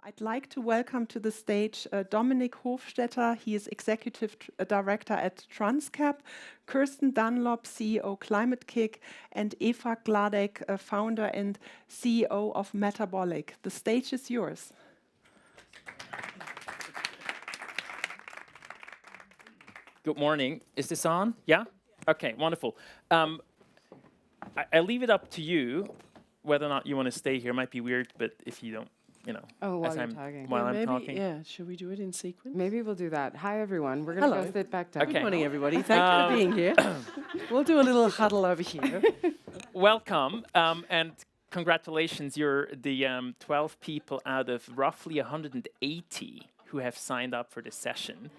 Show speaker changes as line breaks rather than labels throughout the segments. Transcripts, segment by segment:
I'd like to welcome to the stage Dominic Hofstetter. He is Executive Director at TransCap, Kirsten Dunlop, CEO Climate Kick, and Eva Gladek, founder and CEO of Metabolic. The stage is yours.
Good morning. Is this on? Yeah? Okay, wonderful. I leave it up to you whether or not you want to stay here. Might be weird, but if you don't, you know,
while you're talking.
While I'm talking.
Yeah, should we do it in sequence?
Maybe we'll do that. Hi, everyone. We're going to go sit back down.
Okay.
Good morning, everybody. Thank you for being here. We'll do a little huddle over here.
Welcome, and congratulations. You're the 12 people out of roughly 180 who have signed up for this session.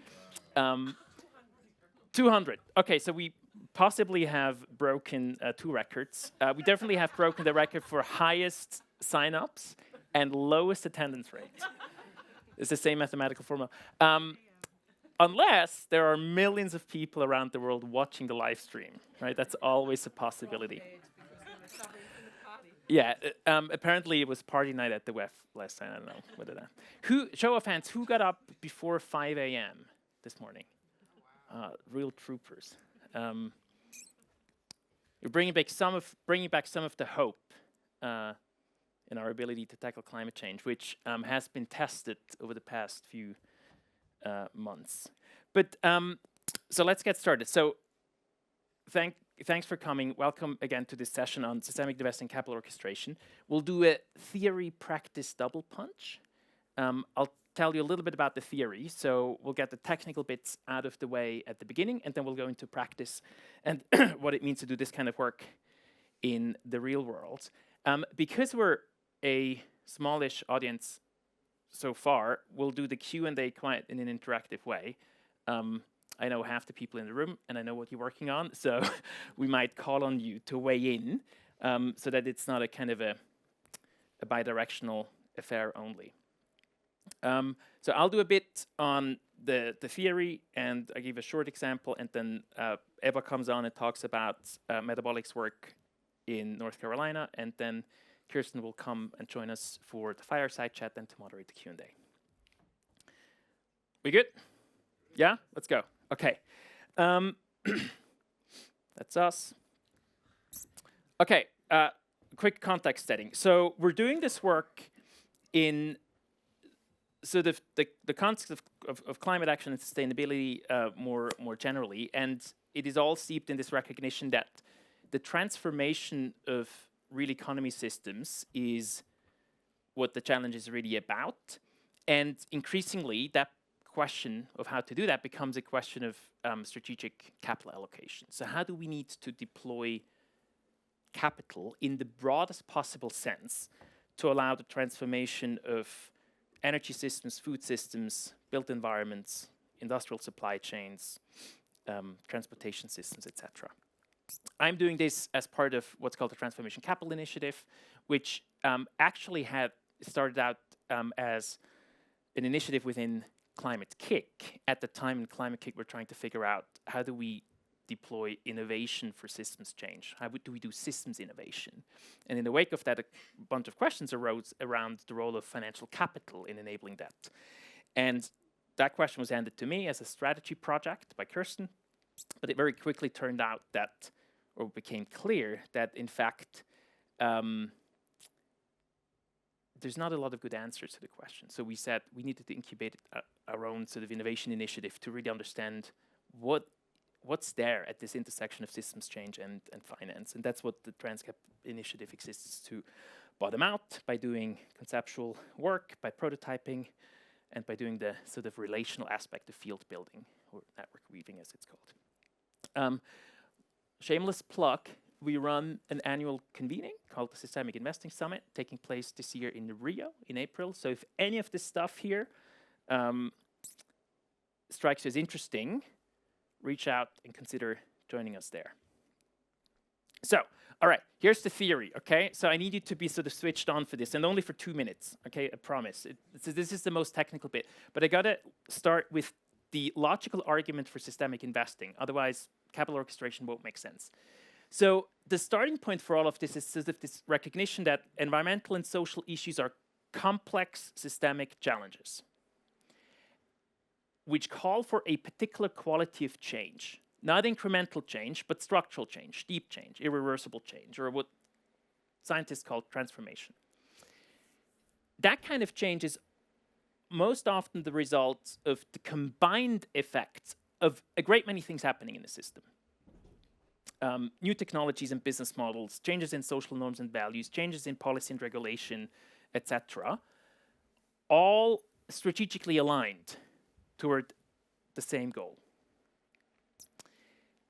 200. Okay, so we possibly have broken 2 records. We definitely have broken the record for highest sign-ups and lowest attendance rate. It's the same mathematical formula. Unless there are millions of people around the world watching the live stream, right? That's always a possibility. Yeah, apparently it was party night at the WEF last night. I don't know whether that. Show of hands, who got up before 5 a.m. this morning? Real troopers. You're bringing back some of the hope in our ability to tackle climate change, which has been tested over the past few months. But so let's get started. So thanks for coming. Welcome again to this session on systemic investing capital orchestration. We'll do a theory practice double punch. I'll tell you a little bit about the theory. So we'll get the technical bits out of the way at the beginning, and then we'll go into practice and what it means to do this kind of work in the real world. Because we're a smallish audience so far, we'll do the Q&A quite in an interactive way. I know half the people in the room, and I know what you're working on, so we might call on you to weigh in so that it's not a kind of a bidirectional affair only. So I'll do a bit on the theory, and I give a short example, and then Eva comes on and talks about Metabolic's work in North Carolina, and then Kirsten will come and join us for the fireside chat and to moderate the Q&A. We good? Yeah? Let's go. Okay. That's us. Okay, quick context setting. So we're doing this work in sort of the concept of climate action and sustainability more generally, and it is all steeped in this recognition that the transformation of real economy systems is what the challenge is really about, and increasingly that question of how to do that becomes a question of strategic capital allocation. So how do we need to deploy capital in the broadest possible sense to allow the transformation of energy systems, food systems, built environments, industrial supply chains, transportation systems, etc. I'm doing this as part of what's called the Transformation Capital Initiative, which actually had started out as an initiative within Climate Kick. At the time in Climate Kick, we're trying to figure out how do we deploy innovation for systems change? How do we do systems innovation? And in the wake of that, a bunch of questions arose around the role of financial capital in enabling that. And that question was handed to me as a strategy project by Kirsten, but it very quickly turned out that, or became clear that in fact, there's not a lot of good answers to the question. So we said we needed to incubate our own sort of innovation initiative to really understand what's there at this intersection of systems change and finance. And that's what the TransCap initiative exists to bottom out by doing conceptual work, by prototyping, and by doing the sort of relational aspect of field building, or network weaving as it's called. Shameless plug, we run an annual convening called the Systemic Investing Summit, taking place this year in Rio in April. So if any of this stuff here strikes you as interesting, reach out and consider joining us there. So, all right, here's the theory, okay? So I need you to be sort of switched on for this, and only for 2 minutes, okay? I promise. This is the most technical bit. But I gotta start with the logical argument for systemic investing. Otherwise, capital orchestration won't make sense. So the starting point for all of this is sort of this recognition that environmental and social issues are complex systemic challenges which call for a particular quality of change, not incremental change, but structural change, deep change, irreversible change, or what scientists call transformation. That kind of change is most often the result of the combined effects of a great many things happening in the system. New technologies and business models, changes in social norms and values, changes in policy and regulation, etc., all strategically aligned toward the same goal.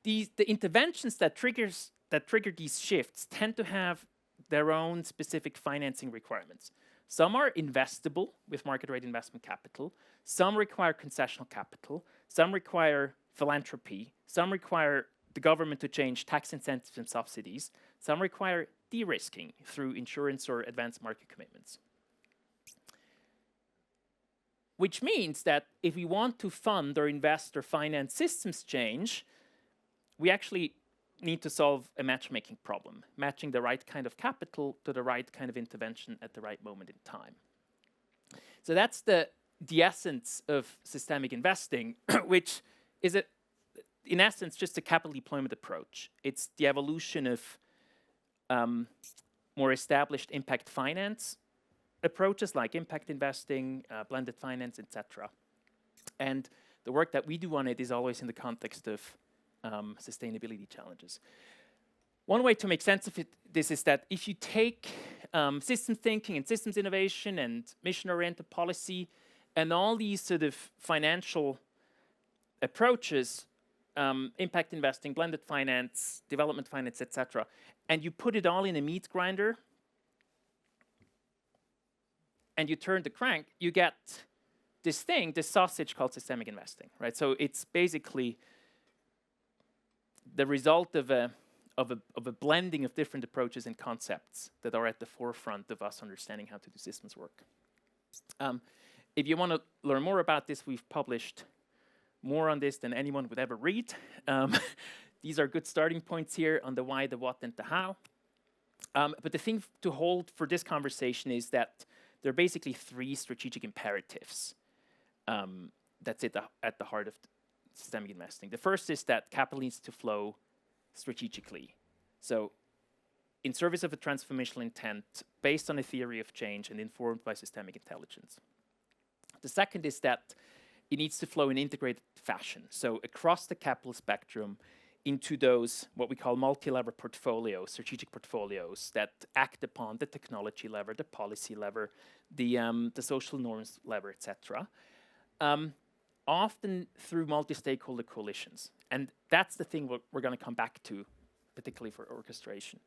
The interventions that trigger these shifts tend to have their own specific financing requirements. Some are investable with market rate investment capital. Some require concessional capital. Some require philanthropy. Some require the government to change tax incentives and subsidies. Some require de-risking through insurance or advanced market commitments. Which means that if we want to fund or invest or finance systems change, we actually need to solve a matchmaking problem, matching the right kind of capital to the right kind of intervention at the right moment in time. So that's the essence of systemic investing, which is, in essence, just a capital deployment approach. It's the evolution of more established impact finance approaches like impact investing, blended finance, etc. And the work that we do on it is always in the context of sustainability challenges. One way to make sense of this is that if you take systems thinking and systems innovation and mission-oriented policy and all these sort of financial approaches, impact investing, blended finance, development finance, etc., and you put it all in a meat grinder and you turn the crank, you get this thing, this sausage called systemic investing, right? So it's basically the result of a blending of different approaches and concepts that are at the forefront of us understanding how to do systems work. If you want to learn more about this, we've published more on this than anyone would ever read. These are good starting points here on the why, the what, and the how. But the thing to hold for this conversation is that there are basically three strategic imperatives that's at the heart of systemic investing. The first is that capital needs to flow strategically. So in service of a transformational intent based on a theory of change and informed by systemic intelligence. The second is that it needs to flow in integrated fashion. So across the capital spectrum into those, what we call multi-lever portfolios, strategic portfolios that act upon the technology lever, the policy lever, the social norms lever, etc. Often through multi-stakeholder coalitions. And that's the thing we're going to come back to, particularly for orchestration.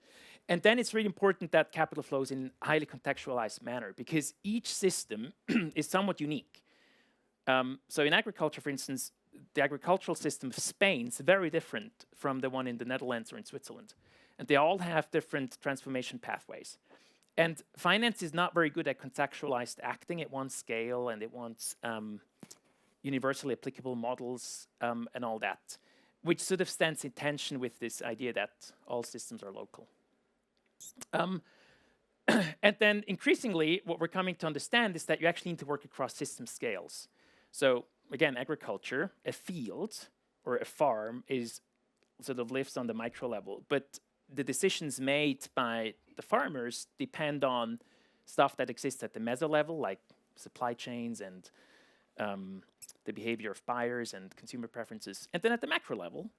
And then it's really important that capital flows in a highly contextualized manner because each system is somewhat unique. So in agriculture, for instance, the agricultural system of Spain is very different from the one in the Netherlands or in Switzerland. And they all have different transformation pathways. And finance is not very good at contextualized acting. It wants scale and it wants universally applicable models and all that, which sort of stands in tension with this idea that all systems are local. And then increasingly, what we're coming to understand is that you actually need to work across system scales. So again, agriculture, a field or a farm is sort of lives on the micro level, but the decisions made by the farmers depend on stuff that exists at the meso level, like supply chains and the behavior of buyers and consumer preferences. And then at the macro level,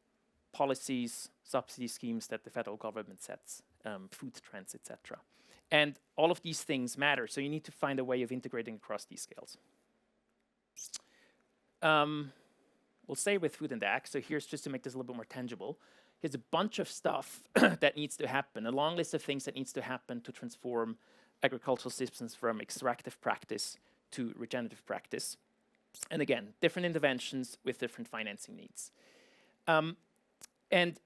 policies, subsidy schemes that the federal government sets, food trends, etc. And all of these things matter, so you need to find a way of integrating across these scales. We'll stay with food and ag. So here's just to make this a little bit more tangible. Here's a bunch of stuff that needs to happen, a long list of things that needs to happen to transform agricultural systems from extractive practice to regenerative practice. And again, different interventions with different financing needs. And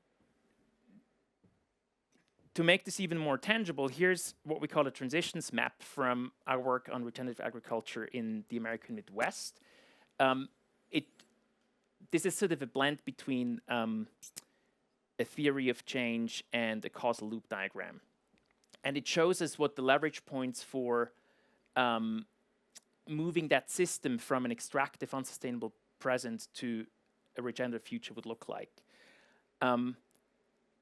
to make this even more tangible, here's what we call a transitions map from our work on regenerative agriculture in the American Midwest. This is sort of a blend between a theory of change and a causal loop diagram. And it shows us what the leverage points for moving that system from an extractive, unsustainable present to a regenerative future would look like,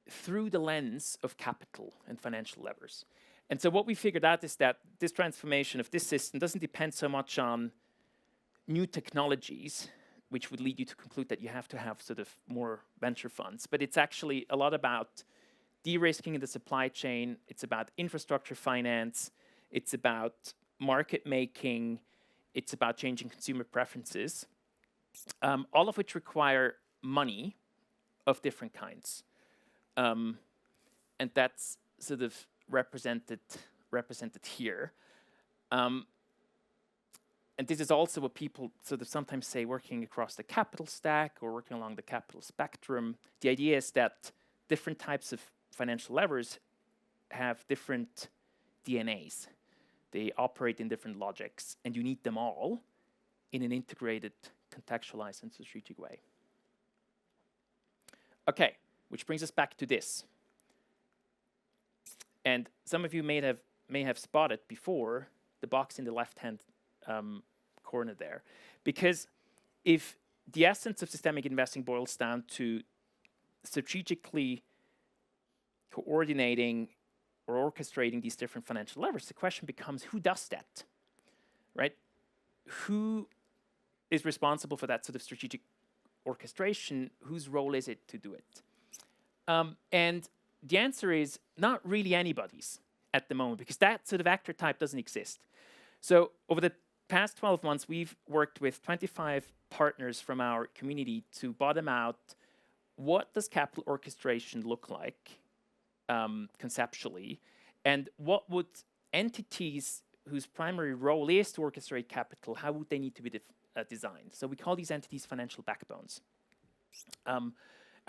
through the lens of capital and financial levers. And so what we figured out is that this transformation of this system doesn't depend so much on new technologies, which would lead you to conclude that you have to have sort of more venture funds, but it's actually a lot about de-risking in the supply chain. It's about infrastructure finance. It's about market making. It's about changing consumer preferences, all of which require money of different kinds. And that's sort of represented here. And this is also what people sort of sometimes say, working across the capital stack or working along the capital spectrum. The idea is that different types of financial levers have different DNAs. They operate in different logics, and you need them all in an integrated, contextualized, and strategic way. Okay, which brings us back to this. And some of you may have spotted before the box in the left-hand corner there. Because if the essence of systemic investing boils down to strategically coordinating or orchestrating these different financial levers, the question becomes, who does that, right? Who is responsible for that sort of strategic orchestration? Whose role is it to do it? And the answer is not really anybody's at the moment, because that sort of actor type doesn't exist. So over the past 12 months, we've worked with 25 partners from our community to bottom out, what does capital orchestration look like conceptually, and what would entities whose primary role is to orchestrate capital, how would they need to be designed? So we call these entities financial backbones. And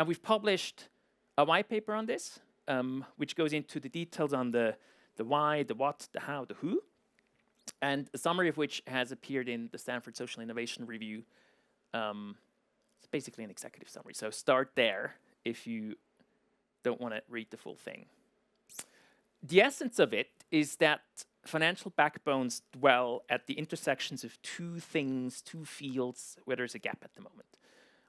we've published a white paper on this, which goes into the details on the why, the what, the how, the who, and a summary of which has appeared in the Stanford Social Innovation Review. It's basically an executive summary, so start there if you don't want to read the full thing. The essence of it is that financial backbones dwell at the intersections of two things, two fields, where there's a gap at the moment.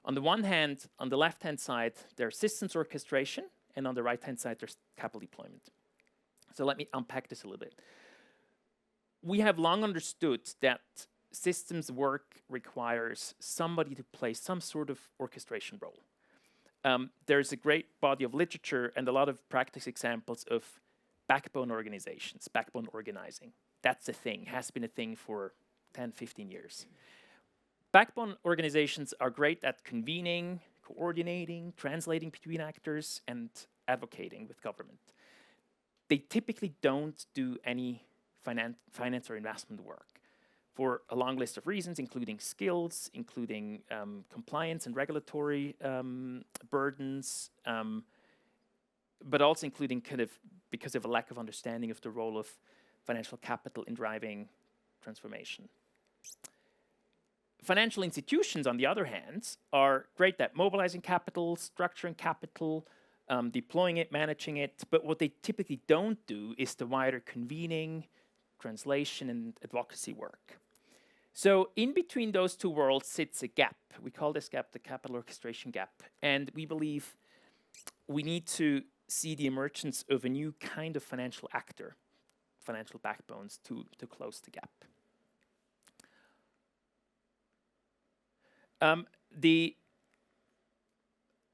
On the one hand, on the left-hand side, there's systems orchestration, and on the right-hand side, there's capital deployment. So let me unpack this a little bit. We have long understood that systems work requires somebody to play some sort of orchestration role. There's a great body of literature and a lot of practice examples of backbone organizations, backbone organizing. That's a thing, has been a thing for 10, 15 years. Backbone organizations are great at convening, coordinating, translating between actors, and advocating with government. They typically don't do any finance or investment work for a long list of reasons, including skills, including compliance and regulatory burdens, but also including kind of because of a lack of understanding of the role of financial capital in driving transformation. Financial institutions, on the other hand, are great at mobilizing capital, structuring capital, deploying it, managing it, but what they typically don't do is the wider convening, translation, and advocacy work. So in between those two worlds sits a gap. We call this gap the capital orchestration gap, and we believe we need to see the emergence of a new kind of financial actor, financial backbones, to close the gap. The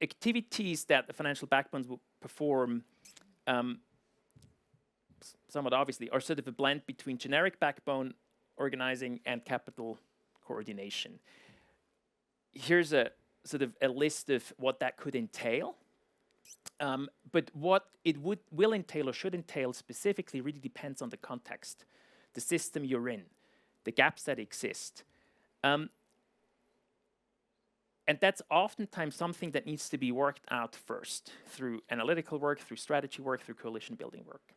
activities that the financial backbones will perform, somewhat obviously, are sort of a blend between generic backbone organizing and capital coordination. Here's a sort of a list of what that could entail. But what it will entail or should entail specifically really depends on the context, the system you're in, the gaps that exist. And that's oftentimes something that needs to be worked out first through analytical work, through strategy work, through coalition building work.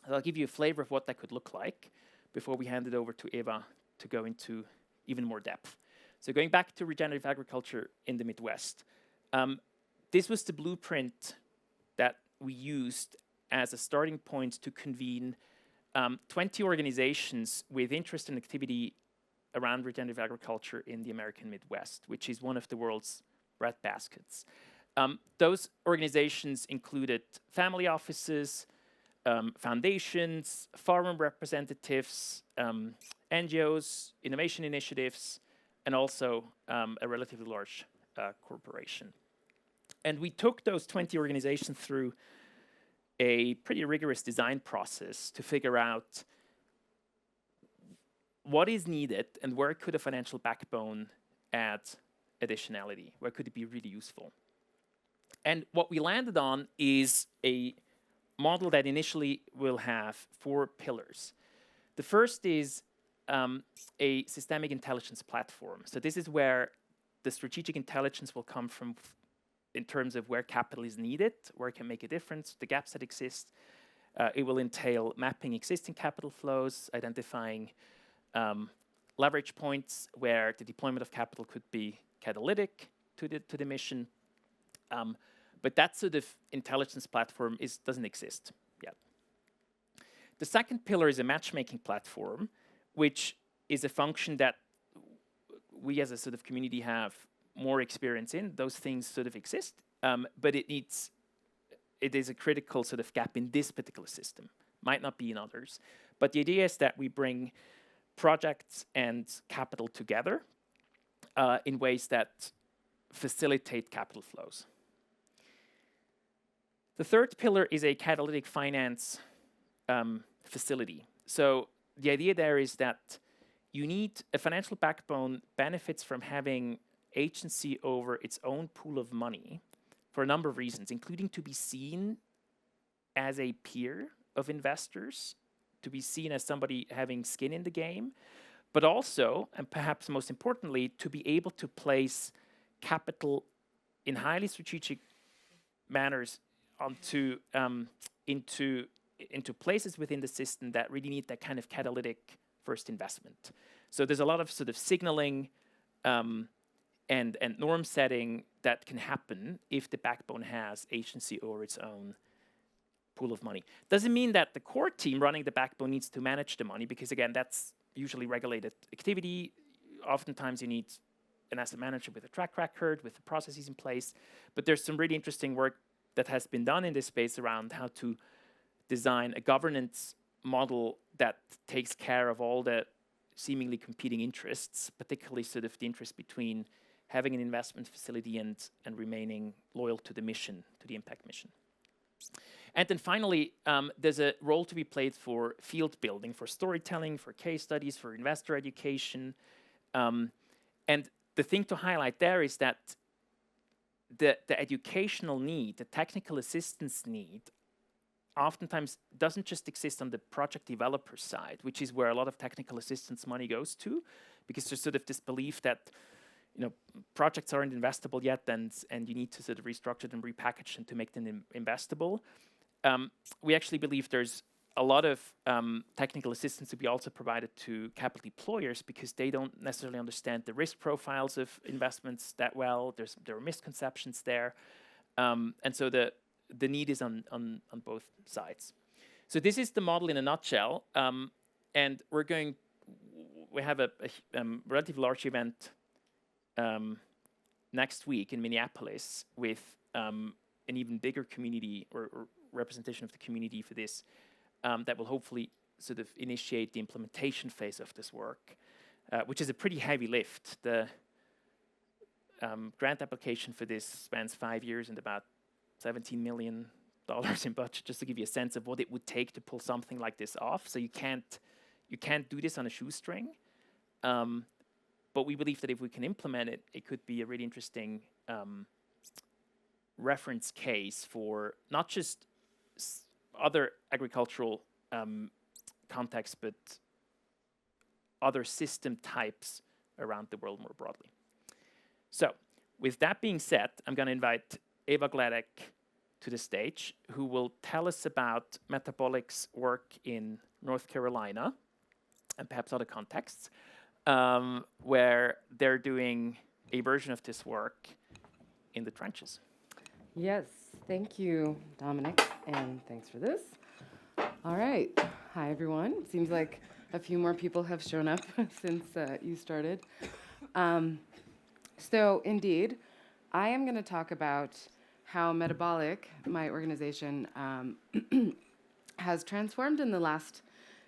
So I'll give you a flavor of what that could look like before we hand it over to Eva to go into even more depth. So going back to regenerative agriculture in the Midwest, this was the blueprint that we used as a starting point to convene 20 organizations with interest and activity around regenerative agriculture in the American Midwest, which is one of the world's breadbaskets. Those organizations included family offices, foundations, farmer representatives, NGOs, innovation initiatives, and also a relatively large corporation. And we took those 20 organizations through a pretty rigorous design process to figure out what is needed and where could a financial backbone add additionality, where could it be really useful. And what we landed on is a model that initially will have 4 pillars. The first is a systemic intelligence platform. So this is where the strategic intelligence will come from in terms of where capital is needed, where it can make a difference, the gaps that exist. It will entail mapping existing capital flows, identifying leverage points where the deployment of capital could be catalytic to the mission. But that sort of intelligence platform doesn't exist yet. The second pillar is a matchmaking platform, which is a function that we as a sort of community have more experience in. Those things sort of exist, but it is a critical sort of gap in this particular system. Might not be in others. But the idea is that we bring projects and capital together in ways that facilitate capital flows. The third pillar is a catalytic finance facility. So the idea there is that you need a financial backbone benefits from having agency over its own pool of money for a number of reasons, including to be seen as a peer of investors, to be seen as somebody having skin in the game, but also, and perhaps most importantly, to be able to place capital in highly strategic manners into places within the system that really need that kind of catalytic first investment. So there's a lot of sort of signaling and norm setting that can happen if the backbone has agency over its own pool of money. Doesn't mean that the core team running the backbone needs to manage the money, because again, that's usually regulated activity. Oftentimes you need an asset manager with a track record, with the processes in place. But there's some really interesting work that has been done in this space around how to design a governance model that takes care of all the seemingly competing interests, particularly sort of the interest between having an investment facility and remaining loyal to the mission, to the impact mission. And then finally, there's a role to be played for field building, for storytelling, for case studies, for investor education. And the thing to highlight there is that the educational need, the technical assistance need, oftentimes doesn't just exist on the project developer side, which is where a lot of technical assistance money goes to, because there's sort of this belief that projects aren't investable yet, and you need to sort of restructure them, repackage them to make them investable. We actually believe there's a lot of technical assistance to be also provided to capital deployers, because they don't necessarily understand the risk profiles of investments that well. There are misconceptions there. And so the need is on both sides. So this is the model in a nutshell. And we have a relatively large event next week in Minneapolis with an even bigger community or representation of the community for this, that will hopefully sort of initiate the implementation phase of this work, which is a pretty heavy lift. The grant application for this spans 5 years and about $17 million in budget, just to give you a sense of what it would take to pull something like this off. So you can't do this on a shoestring. But we believe that if we can implement it, it could be a really interesting reference case for not just other agricultural contexts, but other system types around the world more broadly. So with that being said, I'm going to invite Eva Gladek to the stage, who will tell us about Metabolic's work in North Carolina and perhaps other contexts, where they're doing a version of this work in the trenches.
Yes, thank you, Dominic, and thanks for this. All right. Hi, everyone. Seems like a few more people have shown up since you started. So, indeed, I am going to talk about how Metabolic, my organization, has transformed in the last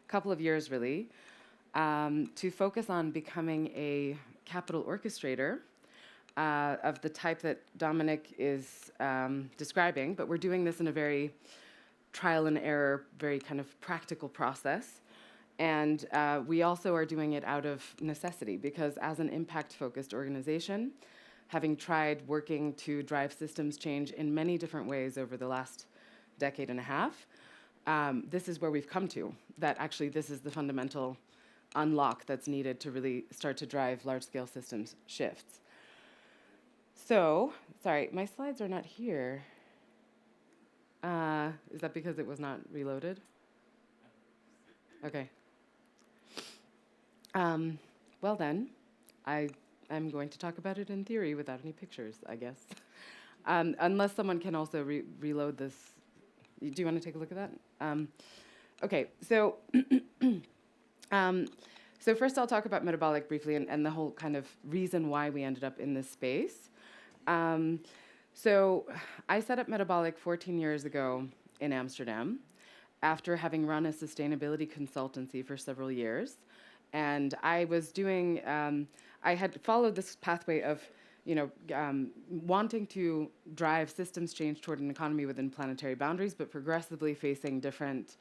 couple of years, really, to focus on becoming a capital orchestrator of the type that Dominic is describing, but we're doing this in a very trial and error, very kind of practical process. And we also are doing it out of necessity because as an impact-focused organization, having tried working to drive systems change in many different ways over the last decade and a half, this is where we've come to, that actually this is the fundamental unlock that's needed to really start to drive large-scale systems shifts. So, sorry, my slides are not here. Is that because it was not reloaded? Okay. Well then, I'm going to talk about it in theory without any pictures, I guess. Unless someone can also reload this. Do you want to take a look at that? Okay, so so first I'll talk about Metabolic briefly and the whole kind of reason why we ended up in this space. So I set up Metabolic 14 years ago in Amsterdam after having run a sustainability consultancy for several years. And I was doing, I had followed this pathway of, wanting to drive systems change toward an economy within planetary boundaries, but progressively facing different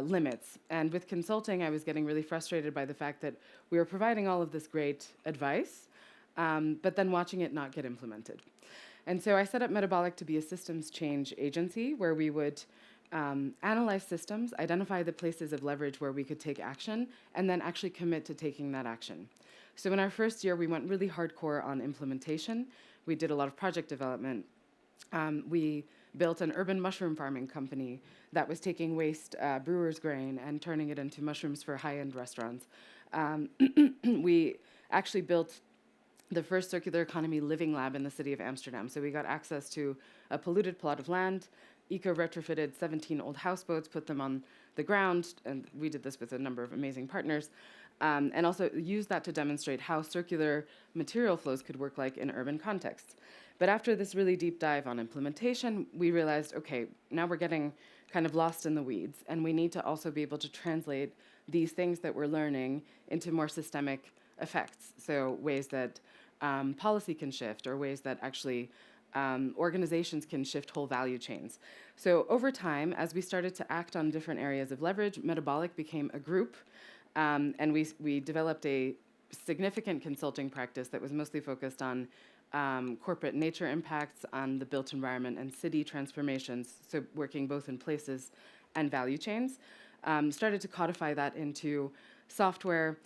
limits. And with consulting, I was getting really frustrated by the fact that we were providing all of this great advice, but then watching it not get implemented. And so I set up Metabolic to be a systems change agency where we would analyze systems, identify the places of leverage where we could take action, and then actually commit to taking that action. So in our first year, we went really hardcore on implementation. We did a lot of project development. We built an urban mushroom farming company that was taking waste brewer's grain and turning it into mushrooms for high-end restaurants. We actually built the first circular economy living lab in the city of Amsterdam. So we got access to a polluted plot of land, eco-retrofitted 17 old houseboats, put them on the ground, and we did this with a number of amazing partners, and also used that to demonstrate how circular material flows could work like in urban contexts. But after this really deep dive on implementation, we realized, okay, now we're getting kind of lost in the weeds, and we need to also be able to translate these things that we're learning into more systemic effects, so ways that policy can shift or ways that actually organizations can shift whole value chains. So over time, as we started to act on different areas of leverage, Metabolic became a group, and we developed a significant consulting practice that was mostly focused on corporate nature impacts on the built environment and city transformations, so working both in places and value chains. Started to codify that into software,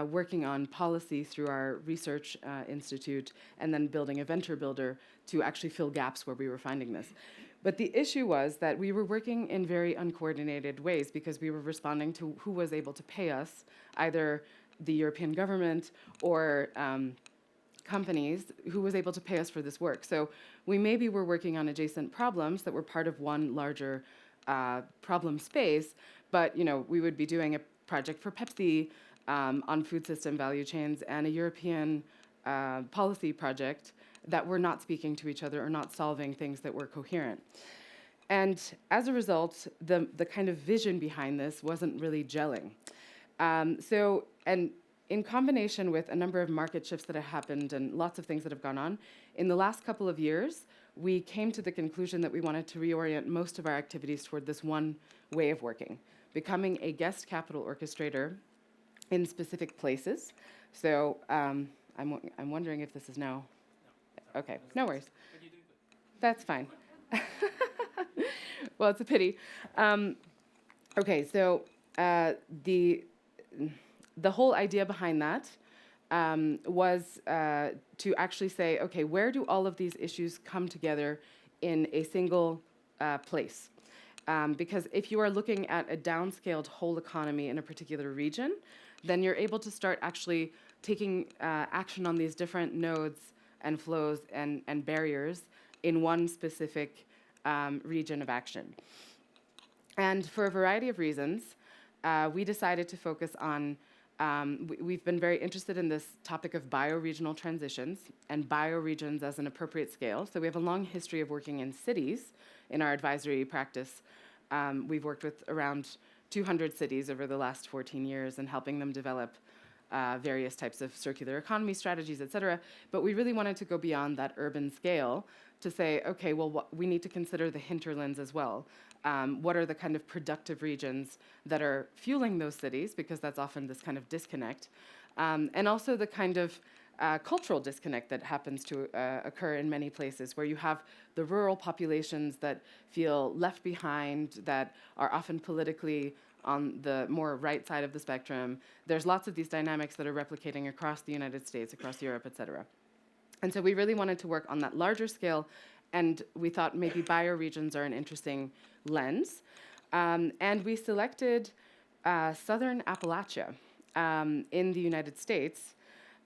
working on policy through our research institute, and then building a venture builder to actually fill gaps where we were finding this. But the issue was that we were working in very uncoordinated ways because we were responding to who was able to pay us, either the European government or companies who was able to pay us for this work. So we maybe were working on adjacent problems that were part of one larger problem space, but we would be doing a project for Pepsi on food system value chains and a European policy project that were not speaking to each other or not solving things that were coherent. And as a result, the kind of vision behind this wasn't really gelling. And in combination with a number of market shifts that have happened and lots of things that have gone on, in the last couple of years, we came to the conclusion that we wanted to reorient most of our activities toward this one way of working, becoming a guest capital orchestrator in specific places. So I'm wondering if this is now. Okay, no worries. That's fine. Well, it's a pity. Okay, so the whole idea behind that was to actually say, okay, where do all of these issues come together in a single place? Because if you are looking at a downscaled whole economy in a particular region, then you're able to start actually taking action on these different nodes and flows and barriers in one specific region of action. And for a variety of reasons, we decided to focus on, we've been very interested in this topic of bioregional transitions and bioregions as an appropriate scale. So we have a long history of working in cities in our advisory practice. We've worked with around 200 cities over the last 14 years and helping them develop various types of circular economy strategies, et cetera. But we really wanted to go beyond that urban scale to say, okay, well, we need to consider the hinterlands as well. What are the kind of productive regions that are fueling those cities, because that's often this kind of disconnect, and also the kind of cultural disconnect that happens to occur in many places, where you have the rural populations that feel left behind, that are often politically on the more right side of the spectrum. There's lots of these dynamics that are replicating across the United States, across Europe, et cetera. And so we really wanted to work on that larger scale, and we thought maybe bioregions are an interesting lens. And we selected Southern Appalachia in the United States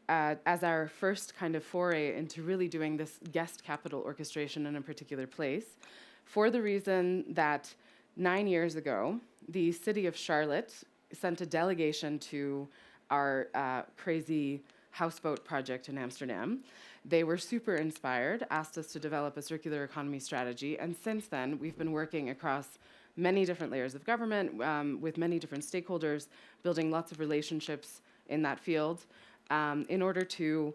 as our first kind of foray into really doing this guest capital orchestration in a particular place, for the reason that 9 years ago, the city of Charlotte sent a delegation to our crazy houseboat project in Amsterdam. They were super inspired, asked us to develop a circular economy strategy, and since then, we've been working across many different layers of government with many different stakeholders, building lots of relationships in that field in order to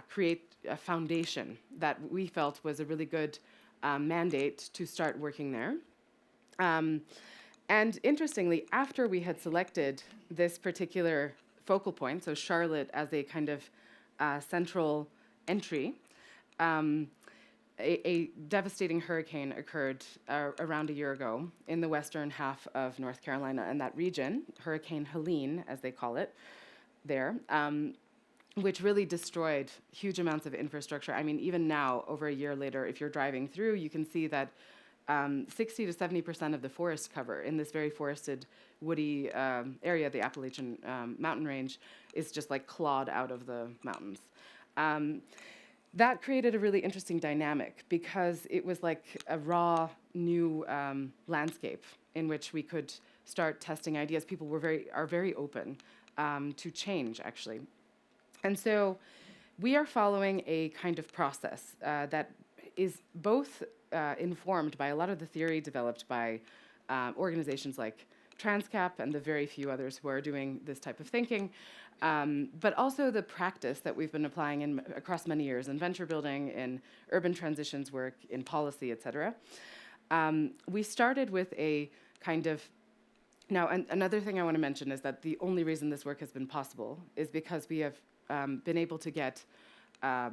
create a foundation that we felt was a really good mandate to start working there. And interestingly, after we had selected this particular focal point, so Charlotte as a kind of central entry, a devastating hurricane occurred around a year ago in the western half of North Carolina and that region, Hurricane Helene, as they call it there, which really destroyed huge amounts of infrastructure. I mean, even now, over a year later, if you're driving through, you can see that 60 to 70% of the forest cover in this very forested, woody area, the Appalachian mountain range, is just like clawed out of the mountains. That created a really interesting dynamic because it was like a raw, new landscape in which we could start testing ideas. People are very open to change, actually. And so we are following a kind of process that is both informed by a lot of the theory developed by organizations like TransCap and the very few others who are doing this type of thinking, but also the practice that we've been applying across many years in venture building, in urban transitions work, in policy, et cetera. We started with a kind of, now another thing I want to mention is that the only reason this work has been possible is because we have been able to get a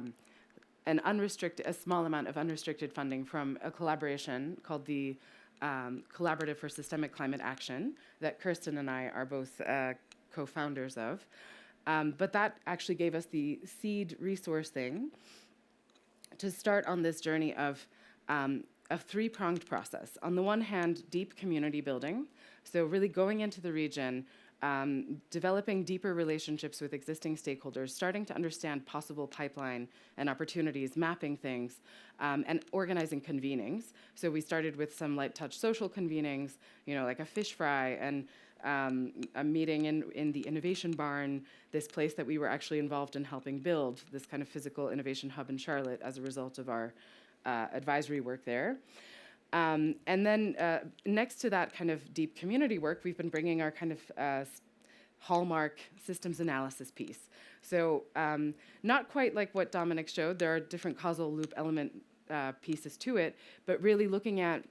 small amount of unrestricted funding from a collaboration called the Collaborative for Systemic Climate Action that Kirsten and I are both co-founders of. But that actually gave us the seed resourcing to start on this journey of a three-pronged process. On the one hand, deep community building, so really going into the region, developing deeper relationships with existing stakeholders, starting to understand possible pipeline and opportunities, mapping things, and organizing convenings. So we started with some light touch social convenings, like a fish fry and a meeting in the Innovation Barn, this place that we were actually involved in helping build, this kind of physical innovation hub in Charlotte as a result of our advisory work there. And then next to that kind of deep community work, we've been bringing our kind of hallmark systems analysis piece. So not quite like what Dominic showed, there are different causal loop element pieces to it, but really looking at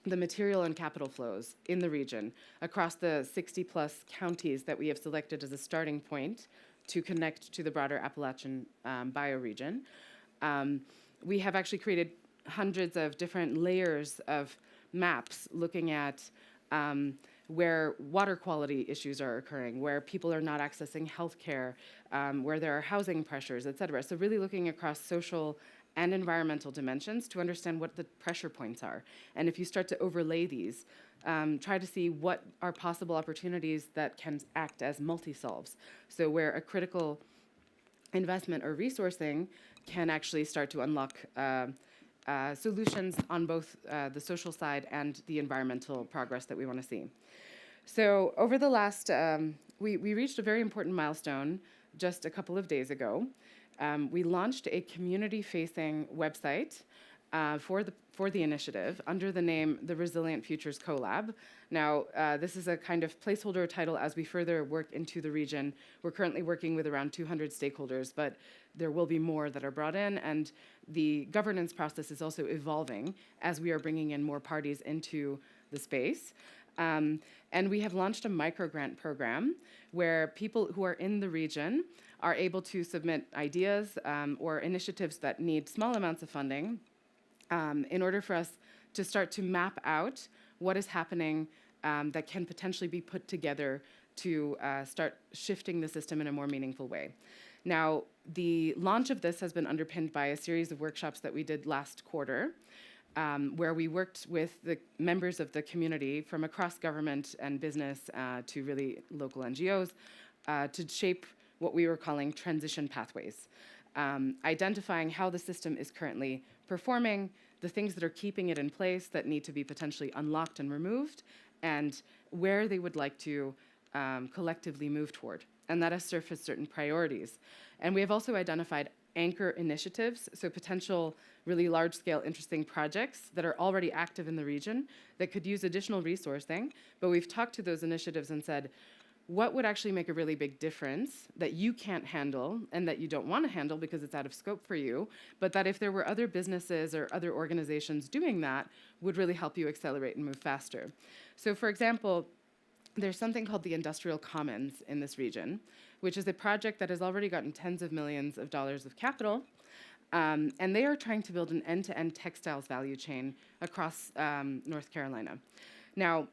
the material and capital flows in the region across the 60 plus counties that we have selected as a starting point to connect to the broader Appalachian bioregion. We have actually created hundreds of different layers of maps looking at where water quality issues are occurring, where people are not accessing healthcare, where there are housing pressures, et cetera. So really looking across social and environmental dimensions to understand what the pressure points are. And if you start to overlay these, try to see what are possible opportunities that can act as multi-solves. So where a critical investment or resourcing can actually start to unlock solutions on both the social side and the environmental progress that we want to see. So over the last, we reached a very important milestone just a couple of days ago. We launched a community-facing website for the initiative under the name the Resilient Futures Collab. Now, this is a kind of placeholder title as we further work into the region. We're currently working with around 200 stakeholders, but there will be more that are brought in, and the governance process is also evolving as we are bringing in more parties into the space. And we have launched a microgrant program where people who are in the region are able to submit ideas or initiatives that need small amounts of funding in order for us to start to map out what is happening that can potentially be put together to start shifting the system in a more meaningful way. Now, the launch of this has been underpinned by a series of workshops that we did last quarter, where we worked with the members of the community from across government and business to really local NGOs to shape what we were calling transition pathways, identifying how the system is currently performing, the things that are keeping it in place that need to be potentially unlocked and removed, and where they would like to collectively move toward. And that has surfaced certain priorities. And we have also identified anchor initiatives, so potential really large-scale interesting projects that are already active in the region that could use additional resourcing. But we've talked to those initiatives and said, what would actually make a really big difference that you can't handle and that you don't want to handle because it's out of scope for you, but that if there were other businesses or other organizations doing that, would really help you accelerate and move faster. So for example, there's something called the Industrial Commons in this region, which is a project that has already gotten tens of millions of dollars of capital, and they are trying to build an end-to-end textiles value chain across North Carolina. Now,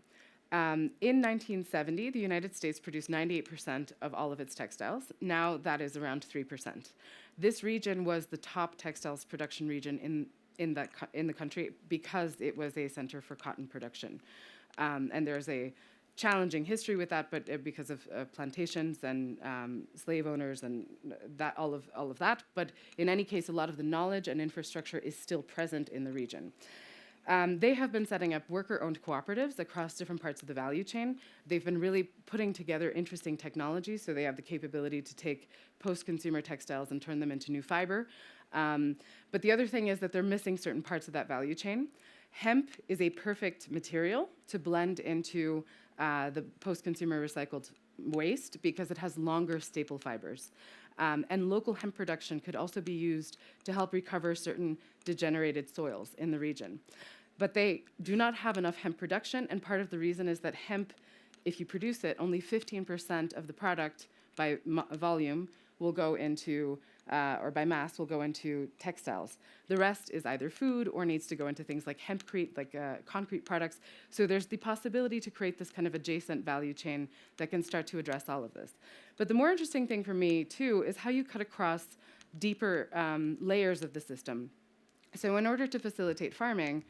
in 1970, the United States produced 98% of all of its textiles. Now that is around 3%. This region was the top textiles production region in the country because it was a center for cotton production. And there's a challenging history with that, but because of plantations and slave owners and that all of that. But in any case, a lot of the knowledge and infrastructure is still present in the region. They have been setting up worker-owned cooperatives across different parts of the value chain. They've been really putting together interesting technologies, so they have the capability to take post-consumer textiles and turn them into new fiber. But the other thing is that they're missing certain parts of that value chain. Hemp is a perfect material to blend into the post-consumer recycled waste because it has longer staple fibers. And local hemp production could also be used to help recover certain degenerated soils in the region. But they do not have enough hemp production, and part of the reason is that hemp, if you produce it, only 15% of the product by volume will go into, or by mass, will go into textiles. The rest is either food or needs to go into things like hempcrete, like concrete products. So there's the possibility to create this kind of adjacent value chain that can start to address all of this. But the more interesting thing for me, too, is how you cut across deeper layers of the system. So in order to facilitate farming,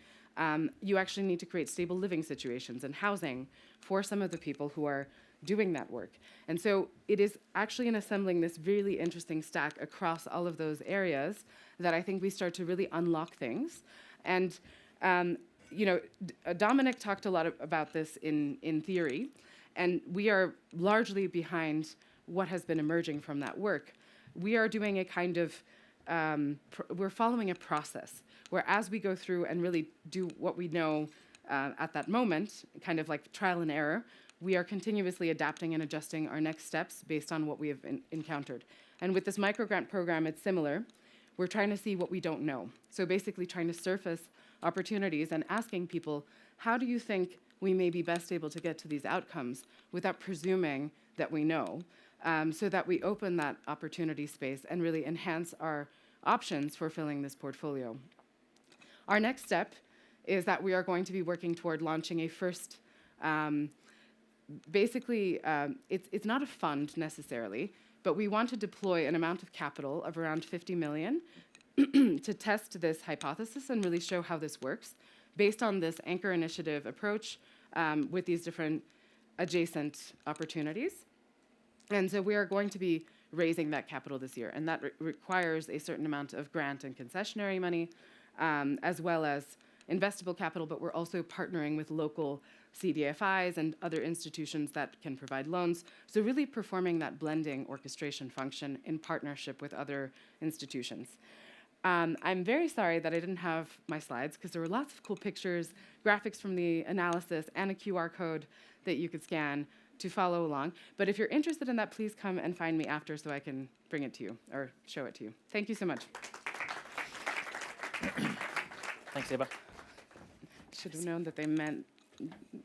you actually need to create stable living situations and housing for some of the people who are doing that work. And so it is actually in assembling this really interesting stack across all of those areas that I think we start to really unlock things. And Dominic talked a lot about this in theory, and we are largely behind what has been emerging from that work. We are doing a kind of, we're following a process where as we go through and really do what we know at that moment, kind of like trial and error, we are continuously adapting and adjusting our next steps based on what we have encountered. And with this microgrant program, it's similar. We're trying to see what we don't know. So basically trying to surface opportunities and asking people, how do you think we may be best able to get to these outcomes without presuming that we know, so that we open that opportunity space and really enhance our options for filling this portfolio. Our next step is that we are going to be working toward launching a first, it's not a fund necessarily, but we want to deploy an amount of capital of around 50 million to test this hypothesis and really show how this works based on this anchor initiative approach with these different adjacent opportunities. And so we are going to be raising that capital this year, and that requires a certain amount of grant and concessionary money. as well as investable capital, but we're also partnering with local CDFIs and other institutions that can provide loans. So really performing that blending orchestration function in partnership with other institutions. I'm very sorry that I didn't have my slides because there were lots of cool pictures, graphics from the analysis, and a QR code that you could scan to follow along. But if you're interested in that, please come and find me after so I can bring it to you or show it to you. Thank you so much.
Thanks, Eva.
Should have known that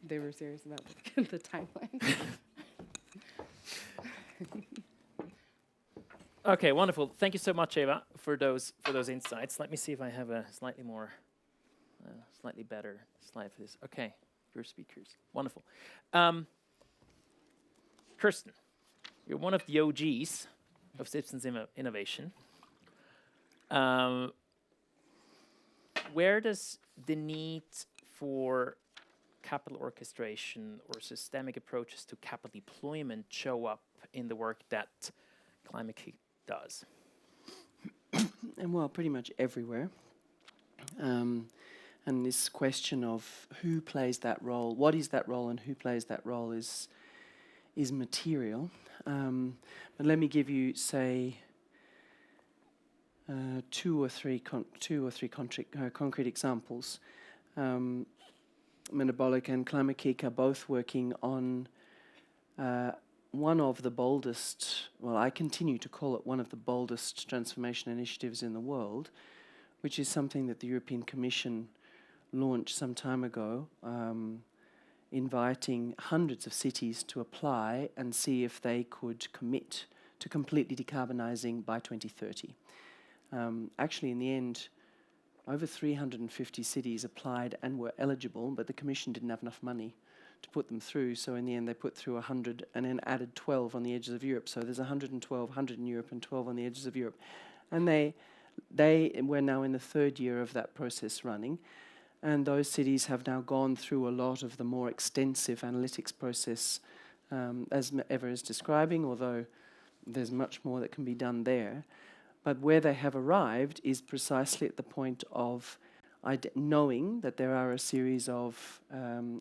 they were serious about the timeline.
Okay, wonderful. Thank you so much, Eva, for those insights. Let me see if I have a slightly better slide for this. Okay, your speakers. Wonderful. Kirsten, you're one of the OGs of systems innovation. Where does the need for capital orchestration or systemic approaches to capital deployment show up in the work that Climate Kick does?
And well, pretty much everywhere. And this question of who plays that role, what is that role, and who plays that role is material. But let me give you, say, two or three concrete examples. Metabolic and Climate Kick are both working on one of the boldest, well, I continue to call it one of the boldest transformation initiatives in the world, which is something that the European Commission launched some time ago, inviting hundreds of cities to apply and see if they could commit to completely decarbonizing by 2030. Actually, in the end, over 350 cities applied and were eligible, but the Commission didn't have enough money to put them through. So in the end, they put through 100 and then added 12 on the edges of Europe. So there's 112, 100 in Europe and 12 on the edges of Europe. And they were now in the third year of that process running. And those cities have now gone through a lot of the more extensive analytics process, as Eva is describing, although there's much more that can be done there. But where they have arrived is precisely at the point of knowing that there are a series of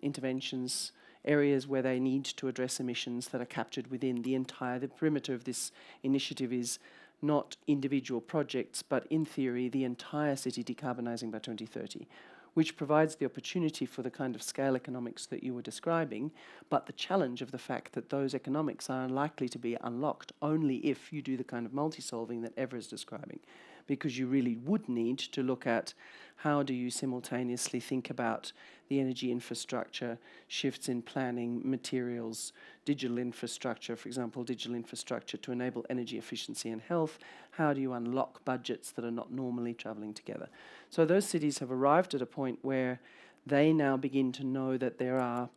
interventions, areas where they need to address emissions that are captured within the perimeter of this initiative is not individual projects, but in theory, the entire city decarbonizing by 2030, which provides the opportunity for the kind of scale economics that you were describing, but the challenge of the fact that those economics are unlikely to be unlocked only if you do the kind of multi-solving that Eva is describing, because you really would need to look at how do you simultaneously think about the energy infrastructure, shifts in planning, materials, digital infrastructure, for example, digital infrastructure to enable energy efficiency and health. How do you unlock budgets that are not normally traveling together? So those cities have arrived at a point where they now begin to know that there are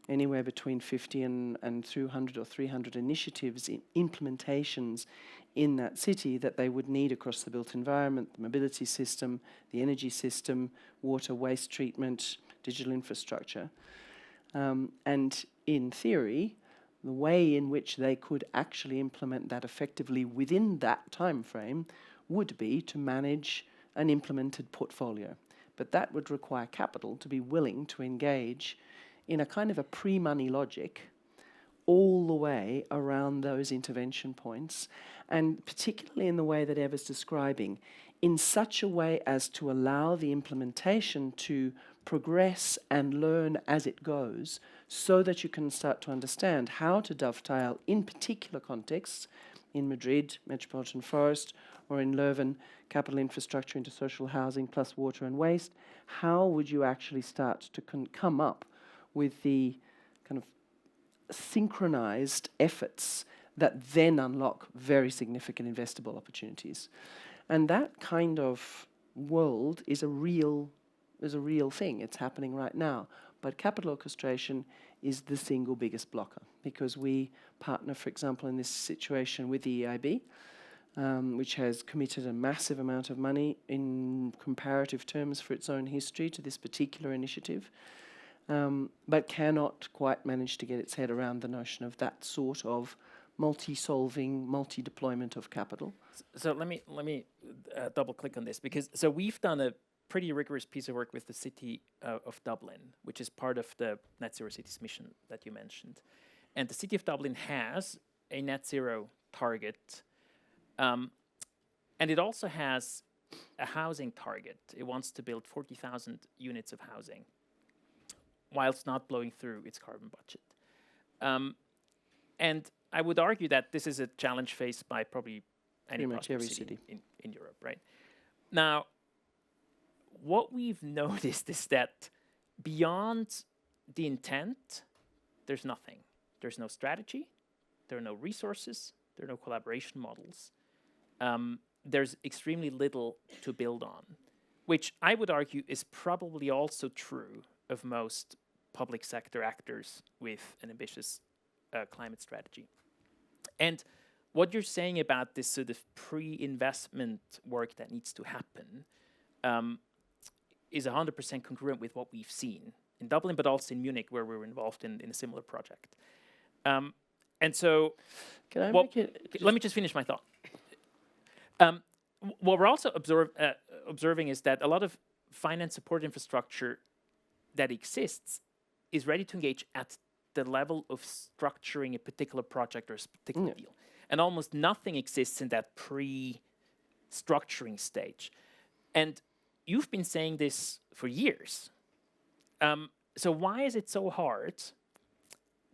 anywhere between 50 and 200 or 300 initiatives in implementations in that city that they would need across the built environment, the mobility system, the energy system, water, waste treatment, digital infrastructure. And in theory, the way in which they could actually implement that effectively within that time frame would be to manage an implemented portfolio. But that would require capital to be willing to engage in a kind of a pre-money logic all the way around those intervention points, and particularly in the way that Eva's describing, in such a way as to allow the implementation to progress and learn as it goes, so that you can start to understand how to dovetail in particular contexts, in Madrid, Metropolitan Forest, or in Leuven, capital infrastructure into social housing plus water and waste. How would you actually start to come up with the kind of synchronized efforts that then unlock very significant investable opportunities? And that kind of world is a real thing. It's happening right now. But capital orchestration is the single biggest blocker, because we partner, for example, in this situation with the EIB, which has committed a massive amount of money in comparative terms for its own history to this particular initiative, but cannot quite manage to get its head around the notion of that sort of multi-solving, multi-deployment of capital.
So let me double click on this, because so we've done a pretty rigorous piece of work with the city of Dublin, which is part of the Net Zero Cities mission that you mentioned. And the city of Dublin has a net zero target, and it also has a housing target. It wants to build 40,000 units of housing, whilst not blowing through its carbon budget. And I would argue that this is a challenge faced by probably any
Pretty much every city.
in Europe, right? Now, what we've noticed is that beyond the intent, there's nothing. There's no strategy, there are no resources, there are no collaboration models. There's extremely little to build on, which I would argue is probably also true of most public sector actors with an ambitious climate strategy. And what you're saying about this sort of pre-investment work that needs to happen is 100% congruent with what we've seen in Dublin, but also in Munich, where we were involved in a similar project. And so,
Can I make it?
let me just finish my thought. What we're also observing is that a lot of finance support infrastructure that exists is ready to engage at the level of structuring a particular project or a particular deal. And almost nothing exists in that pre-structuring stage. And you've been saying this for years. So why is it so hard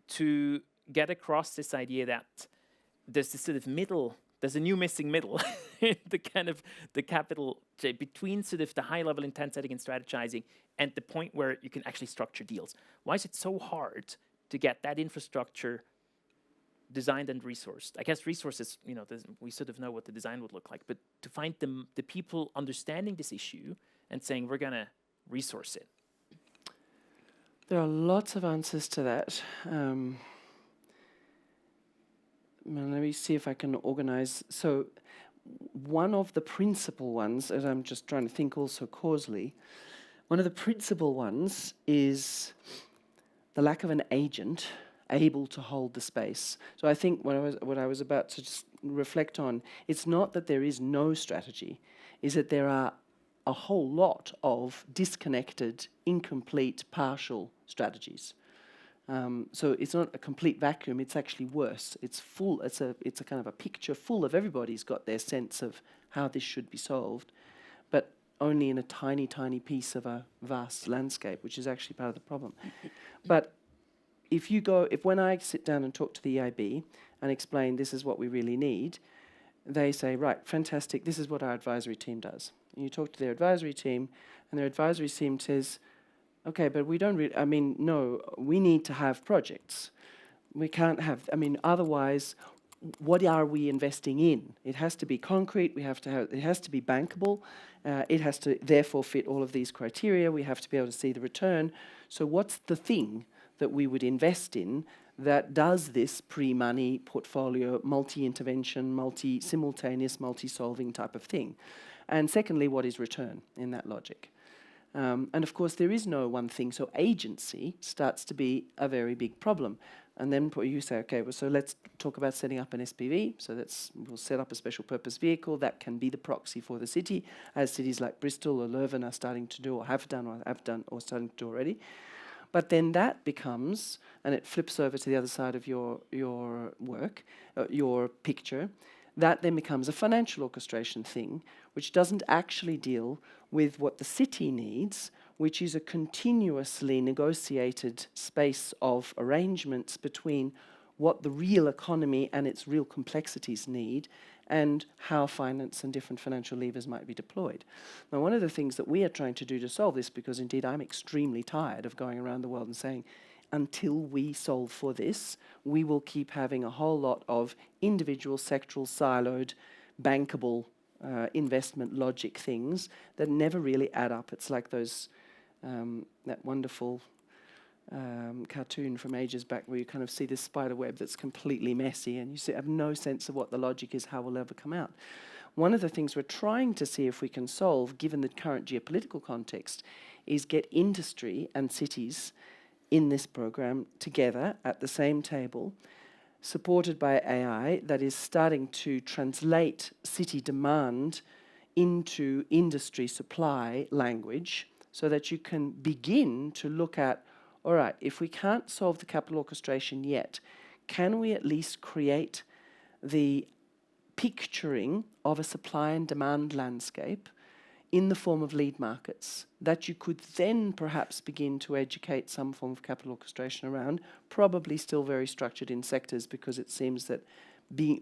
to get across this idea that there's this sort of middle, there's a new missing middle, the capital between sort of the high level intent setting and strategizing and the point where you can actually structure deals? Why is it so hard to get that infrastructure designed and resourced? I guess resources, we sort of know what the design would look like, but to find the people understanding this issue and saying, we're going to resource it.
There are lots of answers to that. Let me see if I can organize. So one of the principal ones, as I'm just trying to think also causally, one of the principal ones is the lack of an agent able to hold the space. So I think what I was about to just reflect on, it's not that there is no strategy, is that there are a whole lot of disconnected, incomplete, partial strategies. So it's not a complete vacuum, it's actually worse. It's full, it's a kind of a picture full of everybody's got their sense of how this should be solved, but only in a tiny, tiny piece of a vast landscape, which is actually part of the problem. But if when I sit down and talk to the EIB and explain this is what we really need, they say, right, fantastic, this is what our advisory team does. And you talk to their advisory team, and their advisory team says, okay, but we don't really, no, we need to have projects. We can't have, otherwise, what are we investing in? It has to be concrete, it has to be bankable, it has to therefore fit all of these criteria, we have to be able to see the return. So what's the thing that we would invest in that does this pre-money portfolio, multi-intervention, multi-simultaneous, multi-solving type of thing? And secondly, what is return in that logic? And of course, there is no one thing, so agency starts to be a very big problem. And then you say, okay, well, so let's talk about setting up an SPV. So we'll set up a special purpose vehicle that can be the proxy for the city, as cities like Bristol or Leuven are starting to do, or have done, or starting to do already. But then that becomes, and it flips over to the other side of your work, your picture, that then becomes a financial orchestration thing, which doesn't actually deal with what the city needs, which is a continuously negotiated space of arrangements between what the real economy and its real complexities need and how finance and different financial levers might be deployed. Now, one of the things that we are trying to do to solve this, because indeed I'm extremely tired of going around the world and saying, until we solve for this, we will keep having a whole lot of individual, sectoral, siloed, bankable investment logic things that never really add up. It's like those that wonderful cartoon from ages back where you kind of see this spider web that's completely messy and you have no sense of what the logic is, how it will ever come out. One of the things we're trying to see if we can solve, given the current geopolitical context, is get industry and cities in this program together at the same table, supported by AI that is starting to translate city demand into industry supply language so that you can begin to look at, all right, if we can't solve the capital orchestration yet, can we at least create the picturing of a supply and demand landscape in the form of lead markets that you could then perhaps begin to educate some form of capital orchestration around, probably still very structured in sectors, because it seems that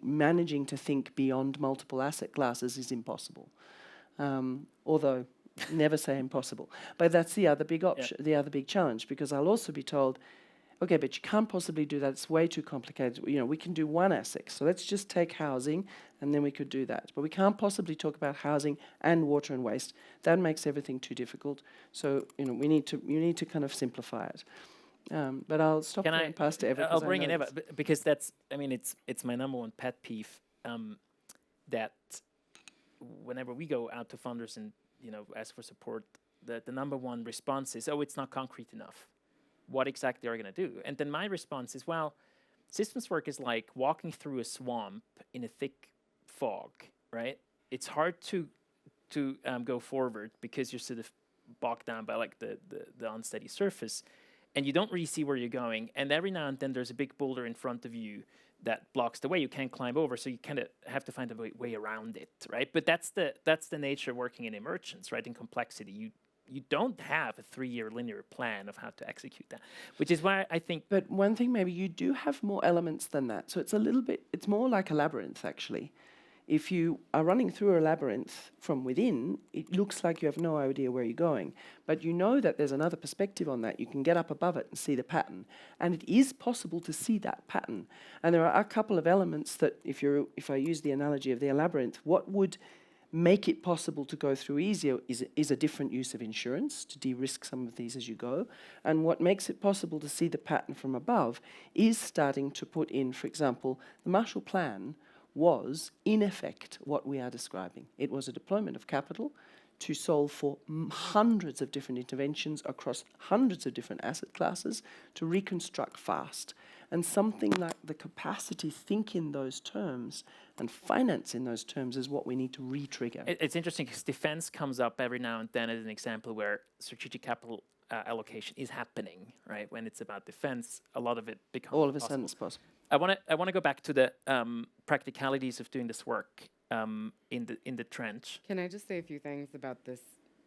managing to think beyond multiple asset classes is impossible. Although, never say impossible. But that's the other big option, the other big challenge, because I'll also be told, okay, but you can't possibly do that. It's way too complicated. You know, we can do one asset. So let's just take housing, and then we could do that. But we can't possibly talk about housing and water and waste. That makes everything too difficult. So, you know, you need to kind of simplify it. But I'll stop there and pass to Eva.
I'll bring in Eva, because that's, I mean, it's my number one pet peeve, that whenever we go out to funders and, you know, ask for support, the number one response is, oh, it's not concrete enough. What exactly are you going to do? And then my response is, well, systems work is like walking through a swamp in a thick fog, right? It's hard to go forward because you're sort of bogged down by like the unsteady surface, and you don't really see where you're going. And every now and then there's a big boulder in front of you that blocks the way. You can't climb over, so you kind of have to find a way around it, right? But that's the nature of working in emergence, right? In complexity, you don't have a 3-year linear plan of how to execute that, which is why I think...
But one thing, maybe you do have more elements than that. So it's more like a labyrinth, actually. If you are running through a labyrinth from within, it looks like you have no idea where you're going. But you know that there's another perspective on that. You can get up above it and see the pattern. And it is possible to see that pattern. And there are a couple of elements that, if I use the analogy of the labyrinth, what would make it possible to go through easier is a different use of insurance to de-risk some of these as you go. And what makes it possible to see the pattern from above is starting to put in, for example, the Marshall Plan was, in effect, what we are describing. It was a deployment of capital to solve for hundreds of different interventions across hundreds of different asset classes to reconstruct fast. And something like the capacity to think in those terms and finance in those terms is what we need to re-trigger.
It's interesting because defense comes up every now and then as an example where strategic capital allocation is happening, right? When it's about defense, a lot of it becomes
all of a sudden it's possible.
I want to go back to the practicalities of doing this work in the trench.
Can I just say a few things about this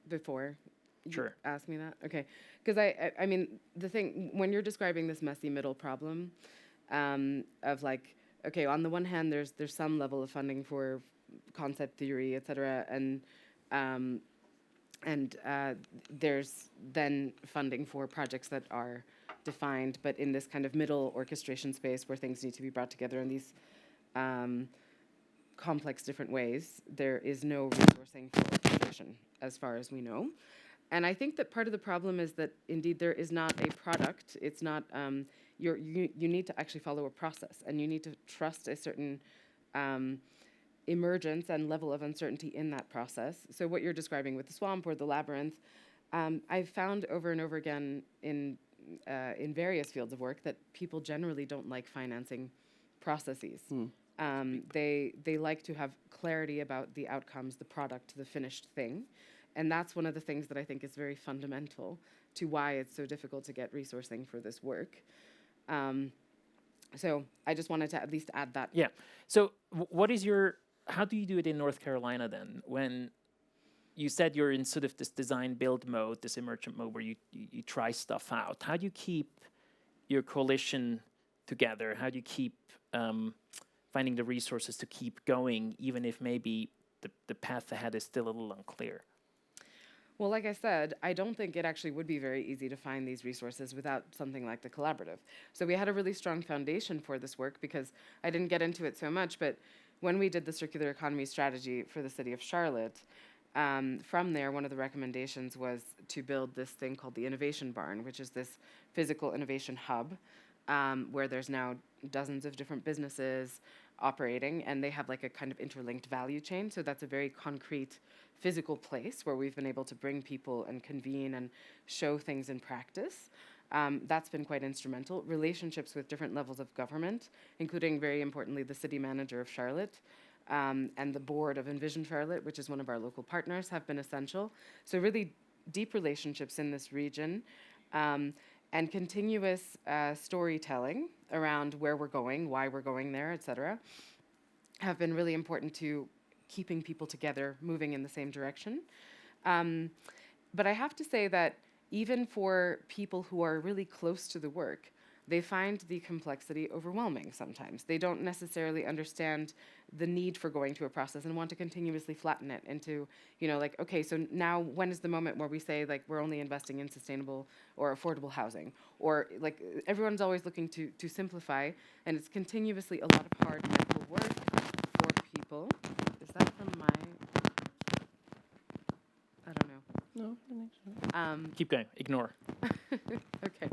before
Sure.
you ask me that? Okay. Because I mean, the thing, when you're describing this messy middle problem of like, okay, on the one hand, there's some level of funding for concept theory, et cetera, and there's then funding for projects that are defined, but in this kind of middle orchestration space where things need to be brought together in these complex different ways, there is no resourcing for orchestration, as far as we know. And I think that part of the problem is that indeed there is not a product. It's not, you need to actually follow a process, and you need to trust a certain emergence and level of uncertainty in that process. So what you're describing with the swamp or the labyrinth, I've found over and over again in various fields of work that people generally don't like financing processes. They like to have clarity about the outcomes, the product, the finished thing. And that's one of the things that I think is very fundamental to why it's so difficult to get resourcing for this work. So I just wanted to at least add that.
Yeah. So how do you do it in North Carolina then? When you said you're in sort of this design build mode, this emergent mode where you try stuff out. How do you keep your coalition together? How do you keep finding the resources to keep going, even if maybe the path ahead is still a little unclear?
Well, like I said, I don't think it actually would be very easy to find these resources without something like the collaborative. So we had a really strong foundation for this work because I didn't get into it so much, but when we did the circular economy strategy for the city of Charlotte, from there, one of the recommendations was to build this thing called the Innovation Barn, which is this physical innovation hub where there's now dozens of different businesses operating, and they have like a kind of interlinked value chain. So that's a very concrete physical place where we've been able to bring people and convene and show things in practice. That's been quite instrumental. Relationships with different levels of government, including very importantly the city manager of Charlotte, and the board of Envision Charlotte, which is one of our local partners, have been essential. So really deep relationships in this region, and continuous storytelling around where we're going, why we're going there, et cetera, have been really important to keeping people together, moving in the same direction. But I have to say that even for people who are really close to the work, they find the complexity overwhelming sometimes. They don't necessarily understand the need for going to a process and want to continuously flatten it into, like, okay, so now when is the moment where we say, like, we're only investing in sustainable or affordable housing? Or, like, everyone's always looking to simplify, and it's continuously a lot of hard mental work for people. Is that from my... I don't know.
No, I think so.
Keep going. Ignore.
Okay.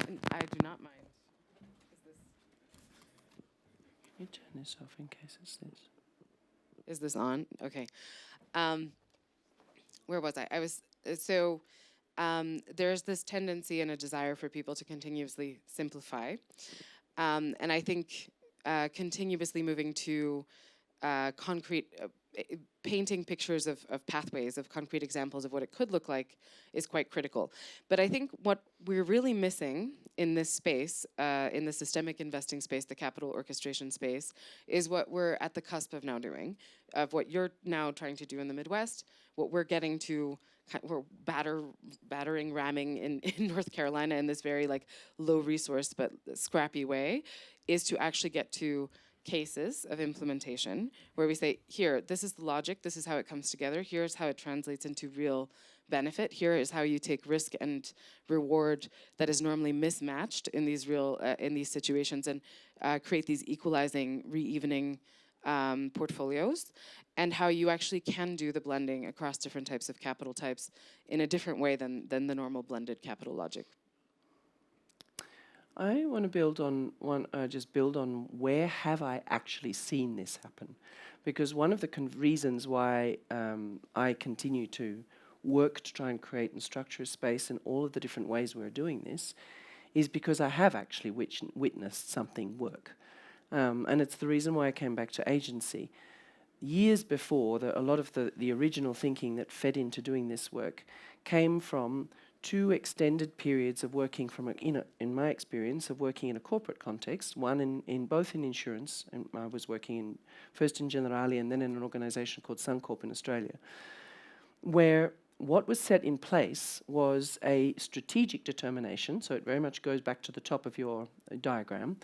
And I do not mind. Is this...
You turn this off in case it's this.
Is this on? Okay. Where was I? There's this tendency and a desire for people to continuously simplify. And I think continuously moving to concrete, painting pictures of pathways, of concrete examples of what it could look like is quite critical. But I think what we're really missing in this space, in the systemic investing space, the capital orchestration space, is what we're at the cusp of now doing, of what you're now trying to do in the Midwest, what we're getting to, we're ramming in North Carolina in this very like low resource but scrappy way, is to actually get to cases of implementation where we say, here, this is the logic, this is how it comes together, here's how it translates into real benefit, here is how you take risk and reward that is normally mismatched in these real in these situations, and create these equalizing, re-evening portfolios, and how you actually can do the blending across different types of capital types in a different way than the normal blended capital logic.
I want to build on where have I actually seen this happen, because one of the reasons why I continue to work to try and create and structure a space in all of the different ways we're doing this is because I have actually witnessed something work, and it's the reason why I came back to agency. Years before, a lot of the original thinking that fed into doing this work came from 2 extended periods of working in my experience, of working in a corporate context, one both in insurance, and I was working first in Generali and then in an organization called Suncorp in Australia, where what was set in place was a strategic determination, so it very much goes back to the top of your diagram,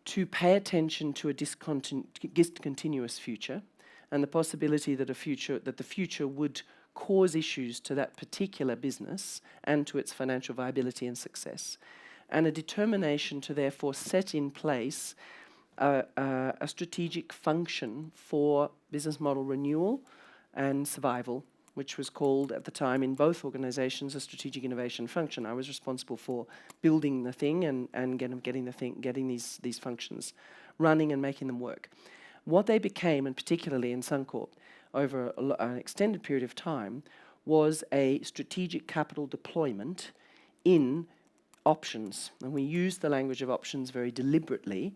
to pay attention to a discontinuous future and the possibility that the future would cause issues to that particular business and to its financial viability and success, and a determination to therefore set in place a strategic function for business model renewal and survival, which was called at the time in both organizations a strategic innovation function. I was responsible for building the thing and getting these functions running and making them work. What they became, and particularly in Suncorp, over an extended period of time, was a strategic capital deployment in options. And we used the language of options very deliberately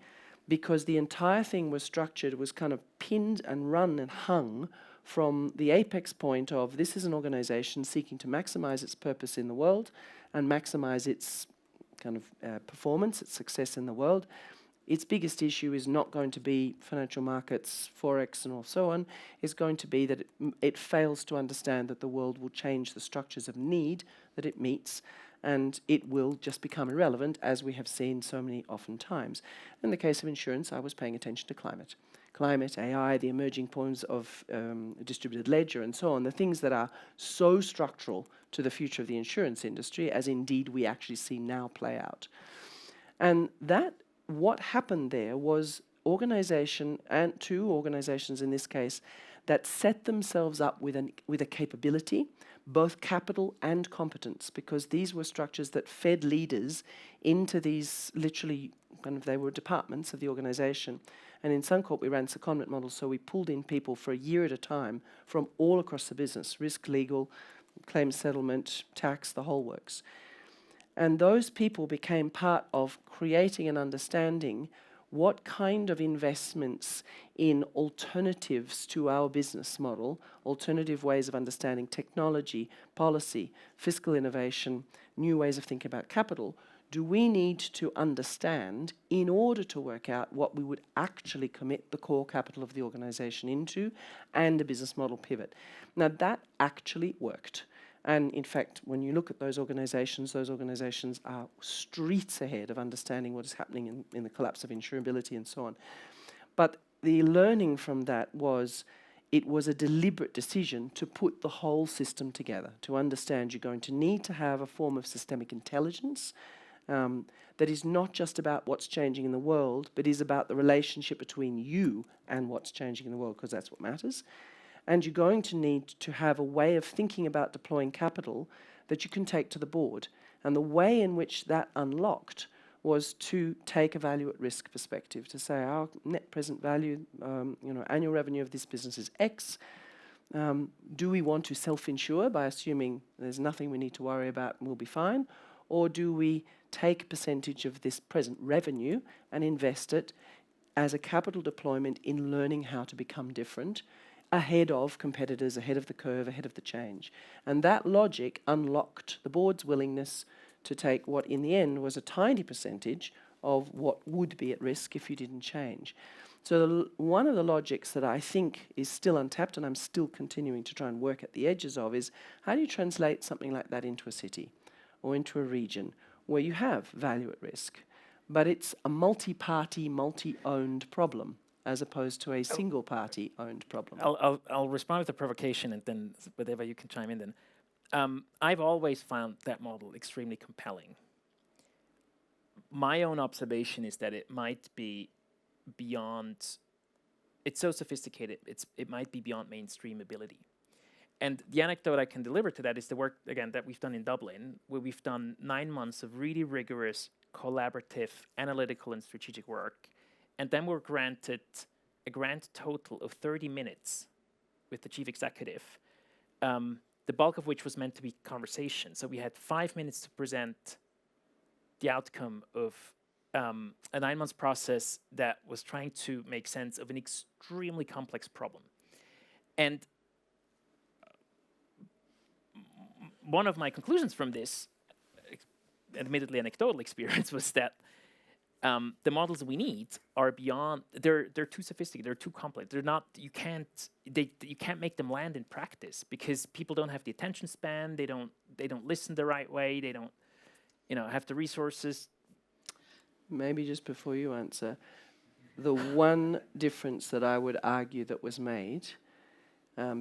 because the entire thing was structured, was kind of pinned and run and hung from the apex point of this is an organization seeking to maximize its purpose in the world and maximize its kind of performance, its success in the world. Its biggest issue is not going to be financial markets, forex, and so on. It's going to be that it fails to understand that the world will change the structures of need that it meets, and it will just become irrelevant, as we have seen so many often times. In the case of insurance, I was paying attention to climate. Climate, AI, the emerging forms of distributed ledger, and so on, the things that are so structural to the future of the insurance industry, as indeed we actually see now play out. And that what happened there was two organizations in this case, that set themselves up with a capability, both capital and competence, because these were structures that fed leaders into these literally they were departments of the organization. And in Suncorp we ran secondment models, so we pulled in people for a year at a time from all across the business, risk, legal, claims settlement, tax, the whole works. And those people became part of creating and understanding what kind of investments in alternatives to our business model, alternative ways of understanding technology, policy, fiscal innovation, new ways of thinking about capital, do we need to understand in order to work out what we would actually commit the core capital of the organization into and a business model pivot? Now, that actually worked. And in fact, when you look at those organizations are streets ahead of understanding what is happening in the collapse of insurability and so on. But the learning from that was it was a deliberate decision to put the whole system together, to understand you're going to need to have a form of systemic intelligence that is not just about what's changing in the world, but is about the relationship between you and what's changing in the world, because that's what matters. And you're going to need to have a way of thinking about deploying capital that you can take to the board. And the way in which that unlocked was to take a value at risk perspective, to say our net present value, annual revenue of this business is X. Do we want to self-insure by assuming there's nothing we need to worry about and we'll be fine? Or do we take a percentage of this present revenue and invest it as a capital deployment in learning how to become different, ahead of competitors, ahead of the curve, ahead of the change? And that logic unlocked the board's willingness to take what in the end was a tiny percentage of what would be at risk if you didn't change. So one of the logics that I think is still untapped, and I'm still continuing to try and work at the edges of, is how do you translate something like that into a city or into a region where you have value at risk, but it's a multi-party, multi-owned problem, as opposed to a single party owned problem.
I'll respond with a provocation, and then whatever you can chime in then. I've always found that model extremely compelling. My own observation is that it might be beyond, it's so sophisticated, it might be beyond mainstream ability. And the anecdote I can deliver to that is the work, again, that we've done in Dublin, where we've done 9 months of really rigorous, collaborative, analytical and strategic work. And then we're granted a grand total of 30 minutes with the chief executive, the bulk of which was meant to be conversation. So we had 5 minutes to present the outcome of a 9 months process that was trying to make sense of an extremely complex problem. And one of my conclusions from this, admittedly anecdotal experience, was that the models we need are beyond. They're too sophisticated. They're too complex. They're not. You can't make them land in practice because people don't have the attention span. They don't listen the right way. They don't, have the resources.
Maybe just before you answer, the one difference that I would argue that was made,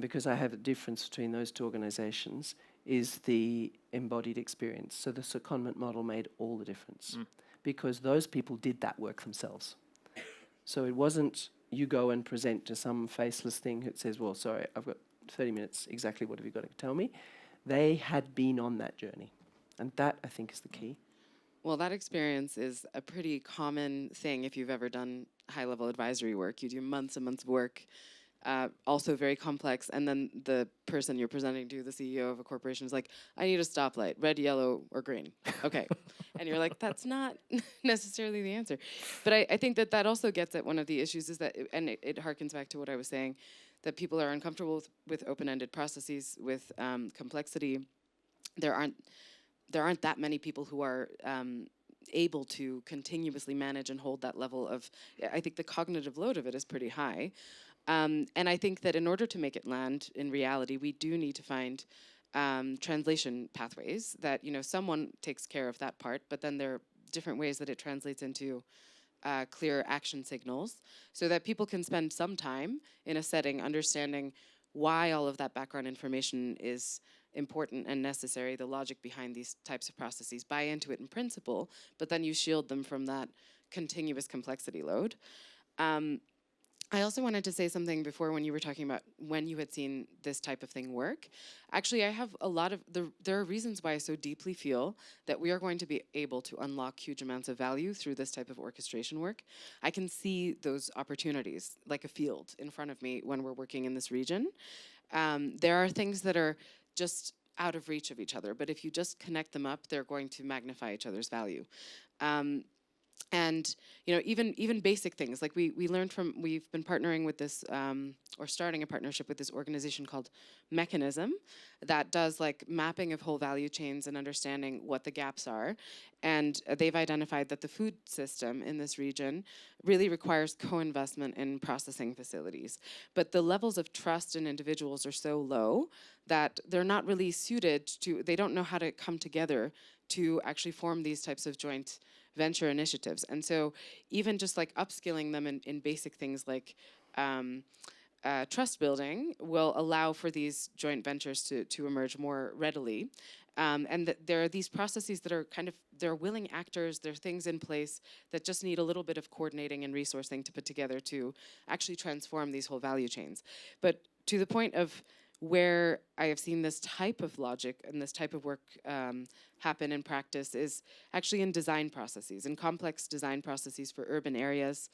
because I have a difference between those two organizations, is the embodied experience. So the secondment model made all the difference because those people did that work themselves. So it wasn't you go and present to some faceless thing that says, well, sorry, I've got 30 minutes, exactly what have you got to tell me? They had been on that journey. And that, I think, is the key.
Well, that experience is a pretty common thing if you've ever done high-level advisory work. You do months and months of work, also very complex, and then the person you're presenting to, the CEO of a corporation, is like, I need a stoplight, red, yellow, or green. Okay. And you're like, that's not necessarily the answer. But I think that also gets at one of the issues is that, and it harkens back to what I was saying, that people are uncomfortable with open-ended processes, with complexity. There aren't that many people who are able to continuously manage and hold that level of, I think the cognitive load of it is pretty high. And I think that in order to make it land in reality, we do need to find translation pathways that, someone takes care of that part, but then there are different ways that it translates into clear action signals so that people can spend some time in a setting understanding why all of that background information is important and necessary, the logic behind these types of processes, buy into it in principle, but then you shield them from that continuous complexity load. I also wanted to say something before when you were talking about when you had seen this type of thing work. Actually, I have a lot of, there are reasons why I so deeply feel that we are going to be able to unlock huge amounts of value through this type of orchestration work. I can see those opportunities like a field in front of me when we're working in this region. There are things that are just out of reach of each other, but if you just connect them up, they're going to magnify each other's value. And even basic things like we learned from, we've been partnering with this or starting a partnership with this organization called Mechanism that does like mapping of whole value chains and understanding what the gaps are. And they've identified that the food system in this region really requires co-investment in processing facilities. But the levels of trust in individuals are so low that they're not really suited to, they don't know how to come together to actually form these types of joint venture initiatives. And so even just like upskilling them in basic things like trust building will allow for these joint ventures to emerge more readily. And there are these processes that are they're willing actors, there are things in place that just need a little bit of coordinating and resourcing to put together to actually transform these whole value chains. But to the point of where I have seen this type of logic and this type of work happen in practice is actually in design processes, in complex design processes for urban areas,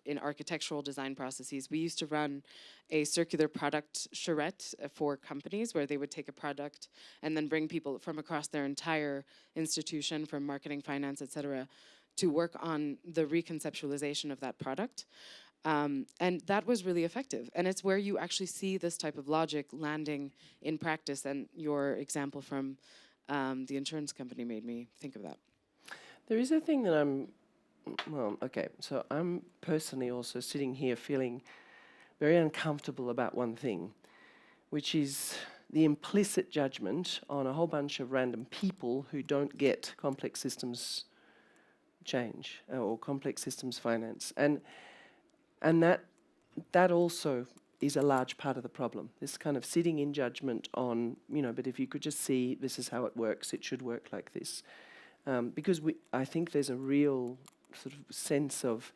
in architectural design processes. We used to run a circular product charrette for companies where they would take a product and then bring people from across their entire institution, from marketing, finance, et cetera, to work on the reconceptualization of that product. And that was really effective. And it's where you actually see this type of logic landing in practice. And your example from the insurance company made me think of that.
There is a thing that so I'm personally also sitting here feeling very uncomfortable about one thing, which is the implicit judgment on a whole bunch of random people who don't get complex systems change or complex systems finance. And that also is a large part of the problem. This kind of sitting in judgment on, but if you could just see this is how it works, it should work like this. Because I think there's a real sort of sense of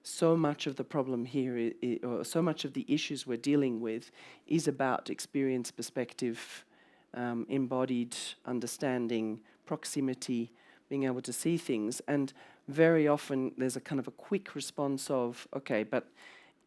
so much of the problem here, or so much of the issues we're dealing with is about experience, perspective, embodied understanding, proximity, being able to see things. And very often there's a kind of a quick response of, okay, but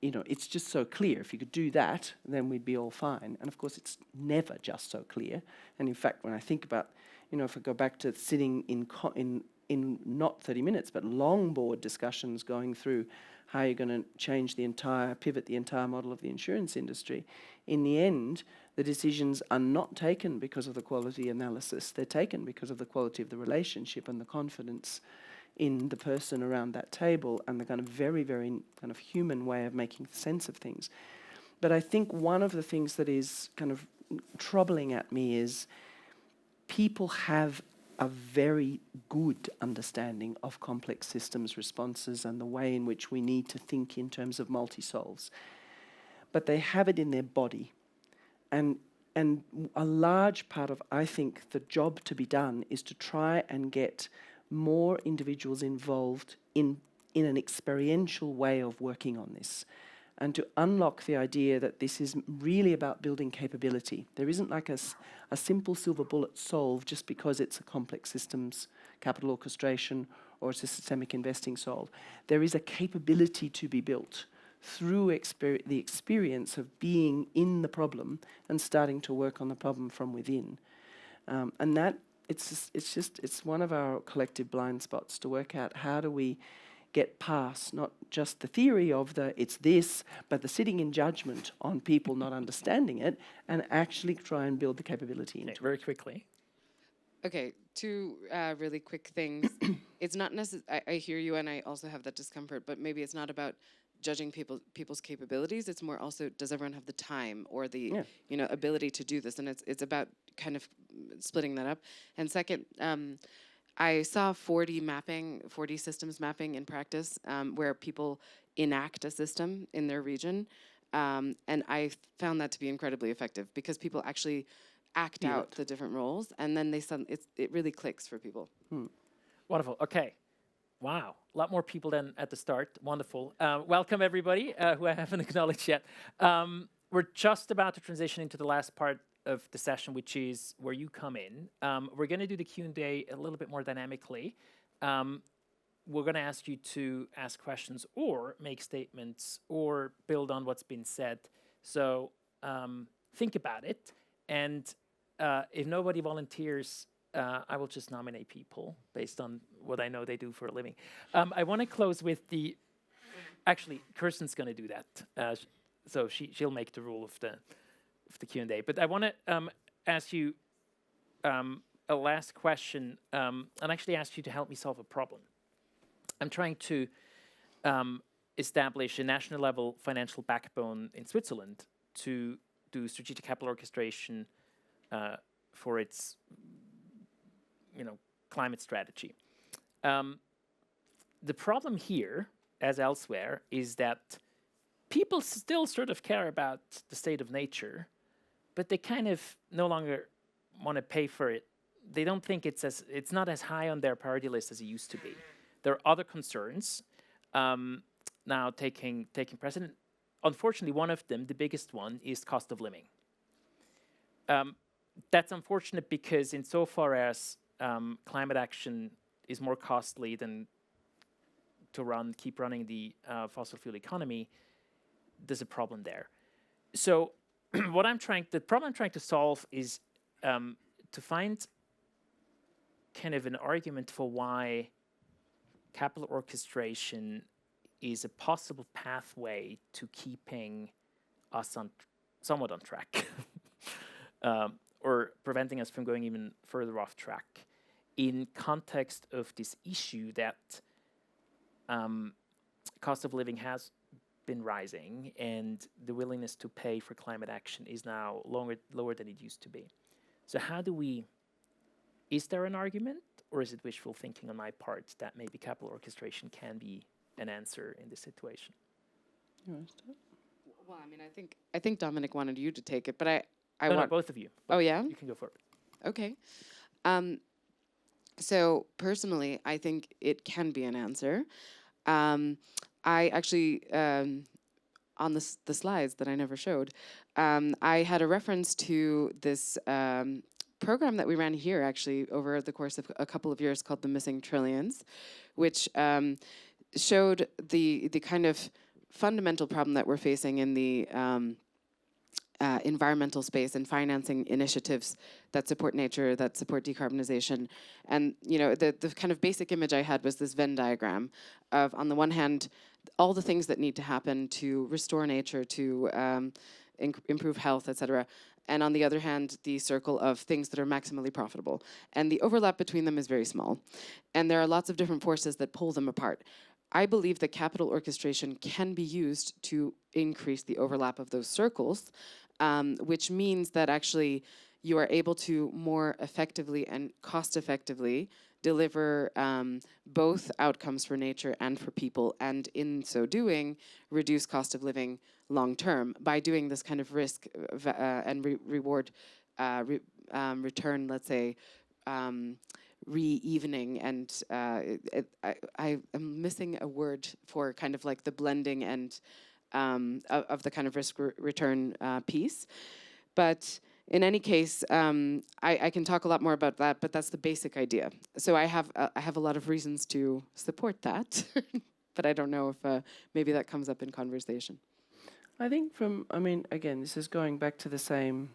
it's just so clear. If you could do that, then we'd be all fine. And of course, it's never just so clear. And in fact, when I think about, if I go back to sitting in not 30 minutes, but long board discussions going through how you're going to pivot the entire model of the insurance industry, in the end, the decisions are not taken because of the quality analysis. They're taken because of the quality of the relationship and the confidence in the person around that table and the kind of very, very kind of human way of making sense of things. But I think one of the things that is kind of troubling at me is people have a very good understanding of complex systems responses and the way in which we need to think in terms of multi-solves. But they have it in their body. And a large part of, I think, the job to be done is to try and get more individuals involved in an experiential way of working on this, and to unlock the idea that this is really about building capability. There isn't like a simple silver bullet solve just because it's a complex systems, capital orchestration, or it's a systemic investing solve. There is a capability to be built through the experience of being in the problem and starting to work on the problem from within. And that it's one of our collective blind spots to work out how do we get past not just the theory of it's this, but the sitting in judgment on people not understanding it and actually try and build the capability into it.
Very quickly.
Okay, two really quick things. It's not necessary, I hear you and I also have that discomfort, but maybe it's not about judging people's capabilities. It's more also, does everyone have the time or the ability to do this? And it's about kind of splitting that up. And second, I saw 4D systems mapping in practice, where people enact a system in their region. And I found that to be incredibly effective because people actually act out the different roles, and then it really clicks for people.
Wonderful. Okay. Wow. A lot more people than at the start. Wonderful. Welcome, everybody, who I haven't acknowledged yet. We're just about to transition into the last part of the session, which is where you come in. We're going to do the Q&A a little bit more dynamically. We're going to ask you to ask questions or make statements or build on what's been said. So think about it. And if nobody volunteers I will just nominate people based on what I know they do for a living. I want to close with the. Actually, Kirsten's going to do that, so she'll make the rule of the Q&A. But I want to ask you a last question, and actually ask you to help me solve a problem. I'm trying to establish a national level financial backbone in Switzerland to do strategic capital orchestration for its, climate strategy. The problem here, as elsewhere, is that people still sort of care about the state of nature, but they kind of no longer want to pay for it. They don't think it's not as high on their priority list as it used to be. There are other concerns now taking precedent. Unfortunately, one of them, the biggest one, is cost of living. That's unfortunate because insofar as climate action is more costly than to keep running the fossil fuel economy, there's a problem there. So the problem I'm trying to solve is to find kind of an argument for why capital orchestration is a possible pathway to keeping us somewhat on track, or preventing us from going even further off track in context of this issue that cost of living has been rising and the willingness to pay for climate action is now lower than it used to be. So is there an argument, or is it wishful thinking on my part that maybe capital orchestration can be an answer in this situation?
You want to start?
Well, I mean, I think Dominic wanted you to take it, but I
No,
want
both of you.
Oh, yeah?
You can go for it.
Okay. So personally, I think it can be an answer. I actually, on the slides that I never showed, I had a reference to this program that we ran here actually over the course of a couple of years called the Missing Trillions, which showed the kind of fundamental problem that we're facing in the environmental space and financing initiatives that support nature, that support decarbonization. And the kind of basic image I had was this Venn diagram of, on the one hand, all the things that need to happen to restore nature, to improve health, etc. And on the other hand, the circle of things that are maximally profitable. And the overlap between them is very small. And there are lots of different forces that pull them apart. I believe that capital orchestration can be used to increase the overlap of those circles, which means that actually you are able to more effectively and cost-effectively deliver both outcomes for nature and for people, and in so doing, reduce cost of living long-term by doing this kind of risk and reward return, let's say, re-evening, and I am missing a word for kind of like the blending and of the kind of risk return piece. But in any case, I can talk a lot more about that, but that's the basic idea. So I have a lot of reasons to support that, but I don't know if maybe that comes up in conversation.
I think again, this is going back to the same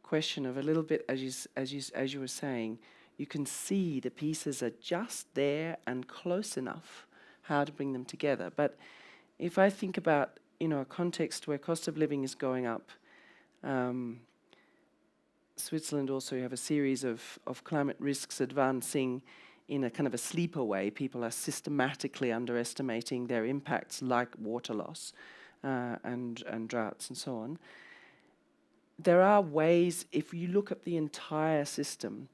question of a little bit, as you were saying, you can see the pieces are just there and close enough how to bring them together. But if I think about, a context where cost of living is going up, Switzerland also, you have a series of climate risks advancing in a kind of a sleeper way. People are systematically underestimating their impacts, like water loss and droughts and so on. There are ways, if you look at the entire system,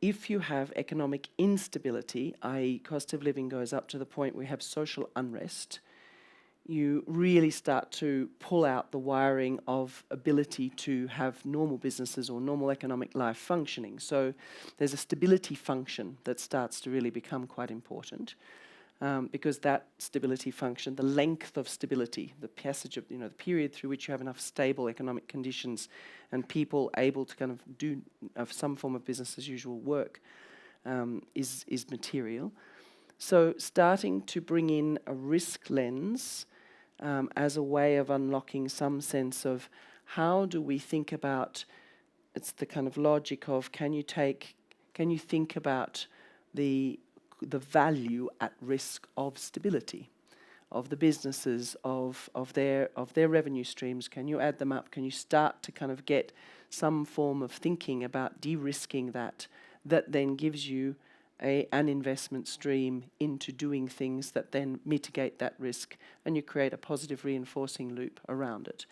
if you have economic instability, i.e. cost of living goes up to the point where you have social unrest, you really start to pull out the wiring of ability to have normal businesses or normal economic life functioning. So there's a stability function that starts to really become quite important, because that stability function, the length of stability, the passage of, the period through which you have enough stable economic conditions and people able to kind of do some form of business as usual work, is material. So starting to bring in a risk lens as a way of unlocking some sense of how do we think about, it's the kind of logic of, can you take can you think about the value at risk of stability of the businesses, of their revenue streams? Can you add them up? Can you start to kind of get some form of thinking about de-risking that then gives you an investment stream into doing things that then mitigate that risk, and you create a positive reinforcing loop around it.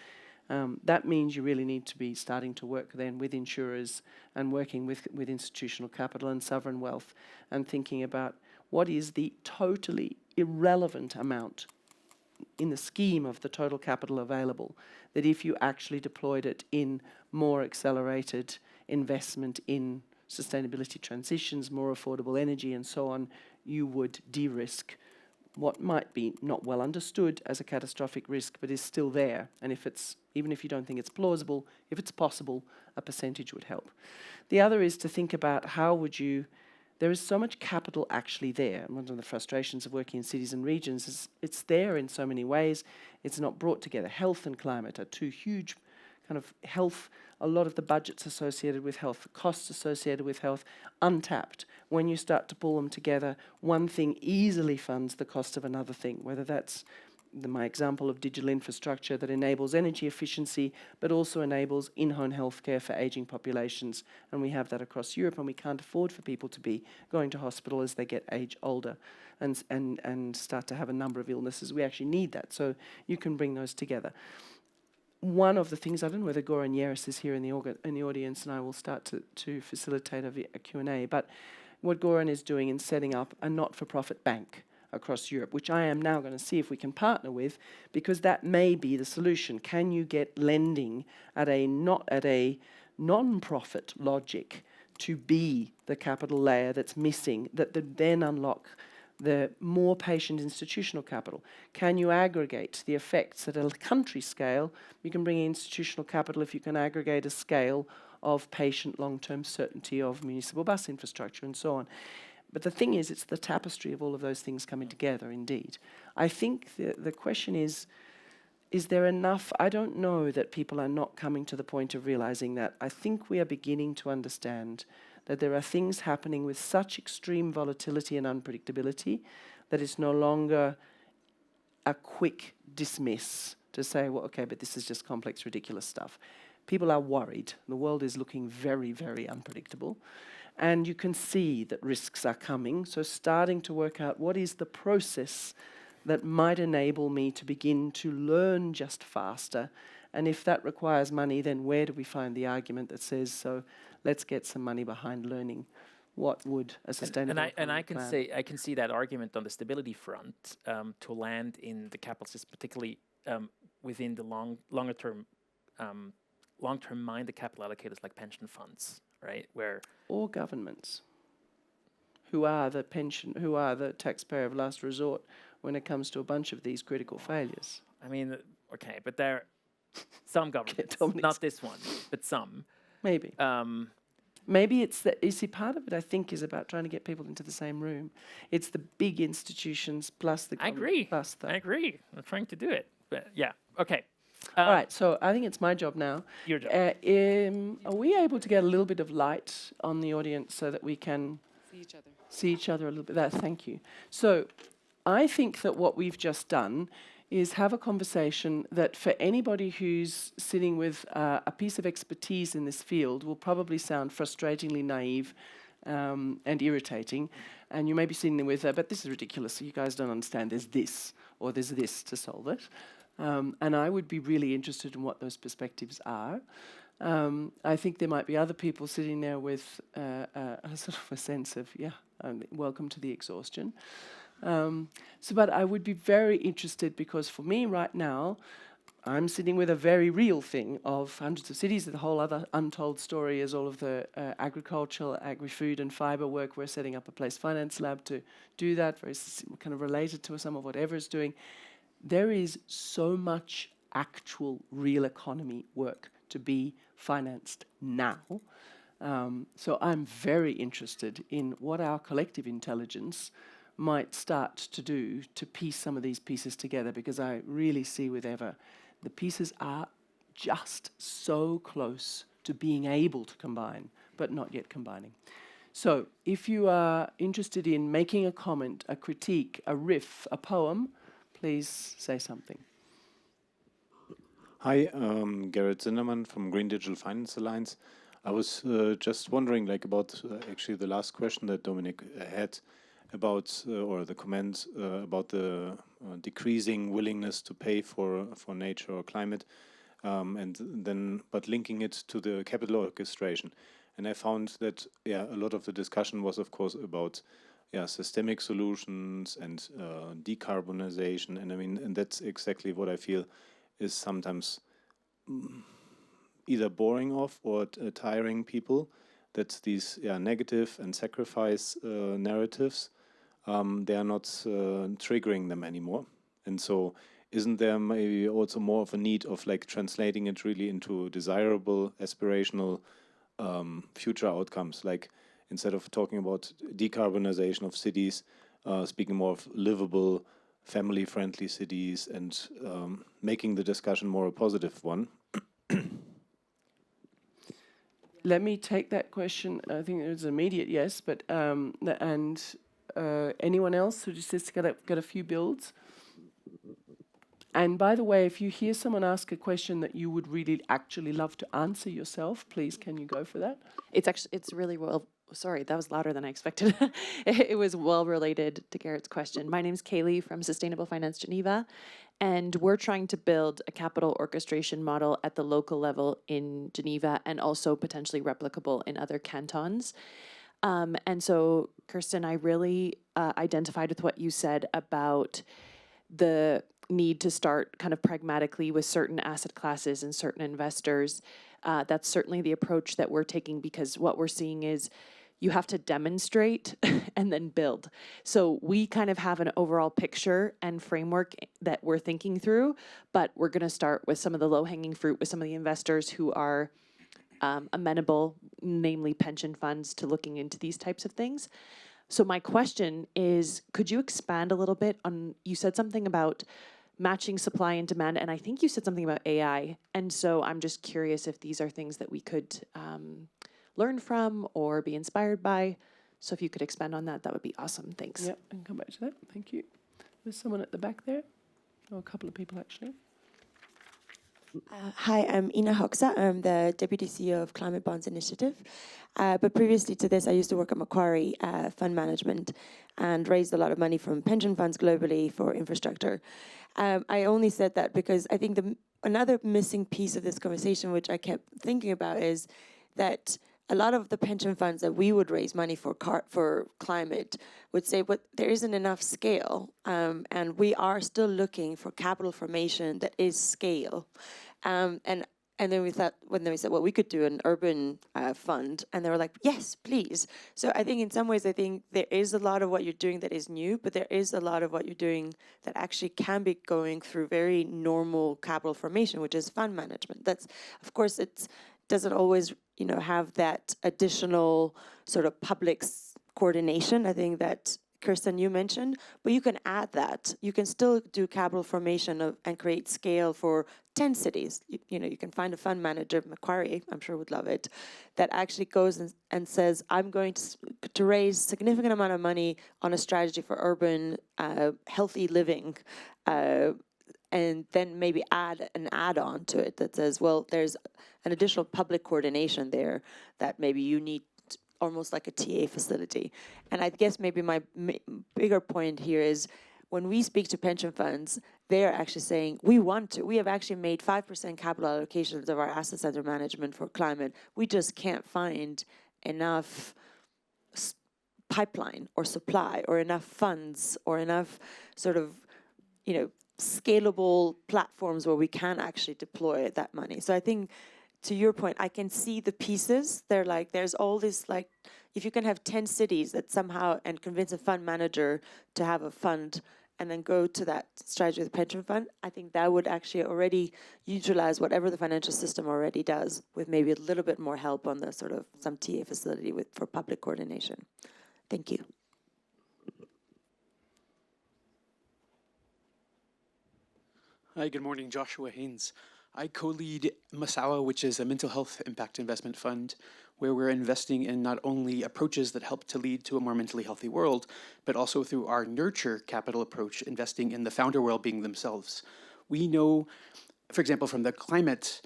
That means you really need to be starting to work then with insurers and working with institutional capital and sovereign wealth, and thinking about what is the totally irrelevant amount in the scheme of the total capital available, that if you actually deployed it in more accelerated investment in sustainability transitions, more affordable energy and so on, you would de-risk what might be not well understood as a catastrophic risk, but is still there. And even if you don't think it's plausible, if it's possible, a percentage would help. The other is to think about there is so much capital actually there. And one of the frustrations of working in cities and regions is it's there in so many ways. It's not brought together. Health and climate are two huge kind of health, a lot of the budgets associated with health, the costs associated with health, untapped. When you start to pull them together, one thing easily funds the cost of another thing, whether that's my example of digital infrastructure that enables energy efficiency, but also enables in-home healthcare for aging populations. And we have that across Europe, and we can't afford for people to be going to hospital as they get older and start to have a number of illnesses. We actually need that. So you can bring those together. One of the things, I don't know whether Goran Yeris is here in the audience, and I will start to facilitate a Q&A, but what Goran is doing in setting up a not-for-profit bank across Europe, which I am now going to see if we can partner with, because that may be the solution. Can you get lending at a non-profit logic to be the capital layer that's missing, that then unlock the more patient institutional capital? Can you aggregate the effects at a country scale? You can bring in institutional capital if you can aggregate a scale of patient long-term certainty of municipal bus infrastructure and so on. But the thing is, it's the tapestry of all of those things coming together, indeed. I think the question is there enough? I don't know that people are not coming to the point of realizing that. I think we are beginning to understand that there are things happening with such extreme volatility and unpredictability that it's no longer a quick dismiss to say, well, okay, but this is just complex, ridiculous stuff. People are worried. The world is looking very, very unpredictable. And you can see that risks are coming. So starting to work out what is the process that might enable me to begin to learn just faster. And if that requires money, then where do we find the argument that says, so let's get some money behind learning? What would a sustainable
I can see that argument on the stability front to land in the capital system, particularly within the long term minded capital allocators like pension funds, right?
Or governments, who are the taxpayer of last resort when it comes to a bunch of these critical failures.
I mean, okay, but there are some governments, not this one, but some.
Maybe. Maybe it's that, you see, part of it, I think, is about trying to get people into the same room. It's the big institutions plus the government. I agree.
I'm trying to do it. But yeah, okay.
All right, so I think it's my job now.
Your job.
Are we able to get a little bit of light on the audience so that we can see each other a little bit? Thank you. So I think that what we've just done is have a conversation that for anybody who's sitting with a piece of expertise in this field will probably sound frustratingly naive and irritating. And you may be sitting there with, but this is ridiculous, you guys don't understand, there's this to solve it. And I would be really interested in what those perspectives are. I think there might be other people sitting there with a sort of a sense of, welcome to the exhaustion. But I would be very interested, because for me right now, I'm sitting with a very real thing of hundreds of cities. The whole other untold story is all of the agricultural, agri-food and fibre work. We're setting up a place finance lab to do that, very kind of related to some of what Ever's doing. There is so much actual real economy work to be financed now. So I'm very interested in what our collective intelligence might start to do to piece some of these pieces together, because I really see with Eva, the pieces are just so close to being able to combine, but not yet combining. So, if you are interested in making a comment, a critique, a riff, a poem, please say something.
Hi, Garrett Zinnerman from Green Digital Finance Alliance. I was just wondering, like, about actually the last question that Dominic had about, or the comment about the decreasing willingness to pay for nature or climate, and then but linking it to the capital orchestration. And I found that a lot of the discussion was, of course, about systemic solutions and decarbonization, and I mean, and that's exactly what I feel is sometimes either boring off or tiring people. That's these negative and sacrifice narratives. They are not triggering them anymore. And so isn't there maybe also more of a need of like translating it really into desirable, aspirational future outcomes? Like instead of talking about decarbonization of cities, speaking more of livable, family-friendly cities and making the discussion more a positive one.
Let me take that question. I think there's an immediate yes, but anyone else who just has got a few builds? And by the way, if you hear someone ask a question that you would really actually love to answer yourself, please, can you go for that?
It's really well. Sorry, that was louder than I expected. It was well related to Garrett's question. My name's Kaylee from Sustainable Finance Geneva, and we're trying to build a capital orchestration model at the local level in Geneva and also potentially replicable in other cantons. And so, Kirsten, I really identified with what you said about the need to start kind of pragmatically with certain asset classes and certain investors. That's certainly the approach that we're taking, because what we're seeing is you have to demonstrate and then build. So we kind of have an overall picture and framework that we're thinking through, but we're going to start with some of the low-hanging fruit with some of the investors who are amenable, namely pension funds, to looking into these types of things. So my question is, could you expand a little bit on, you said something about matching supply and demand, and I think you said something about AI. And so I'm just curious if these are things that we could learn from or be inspired by. So if you could expand on that, that would be awesome. Thanks.
Yep, and come back to that. Thank you. There's someone at the back there. Oh, a couple of people actually.
Hi, I'm Ina Hoxha. I'm the Deputy CEO of Climate Bonds Initiative. But previously to this, I used to work at Macquarie Fund Management and raised a lot of money from pension funds globally for infrastructure. I only said that because I think another missing piece of this conversation, which I kept thinking about, is that a lot of the pension funds that we would raise money for climate would say, but there isn't enough scale, and we are still looking for capital formation that is scale. And then we thought, when we said, well, we could do an urban fund, and they were like, yes, please. So I think in some ways, I think there is a lot of what you're doing that is new, but there is a lot of what you're doing that actually can be going through very normal capital formation, which is fund management. That's, of course, it doesn't always, have that additional sort of public coordination. I think that Kirsten, you mentioned, but you can add that. You can still do capital formation and create scale for 10 cities. You can find a fund manager, Macquarie, I'm sure would love it, that actually goes and says, I'm going to raise significant amount of money on a strategy for urban healthy living, and then maybe add an add-on to it that says, well, there's an additional public coordination there that maybe you need, almost like a TA facility. And I guess maybe my bigger point here is when we speak to pension funds, they're actually saying, we have actually made 5% capital allocations of our assets under management for climate. We just can't find enough pipeline or supply or enough funds or enough sort of, scalable platforms where we can actually deploy that money. So I think, to your point, I can see the pieces. They're like, there's all this, like, if you can have 10 cities that somehow, and convince a fund manager to have a fund and then go to that strategy with the pension fund, I think that would actually already utilize whatever the financial system already does, with maybe a little bit more help on the sort of some TA facility for public coordination. Thank you.
Hi, good morning, Joshua Haynes. I co-lead Masawa, which is a mental health impact investment fund. where we're investing in not only approaches that help to lead to a more mentally healthy world, but also through our nurture capital approach, investing in the founder well-being themselves. We know, for example, from the climate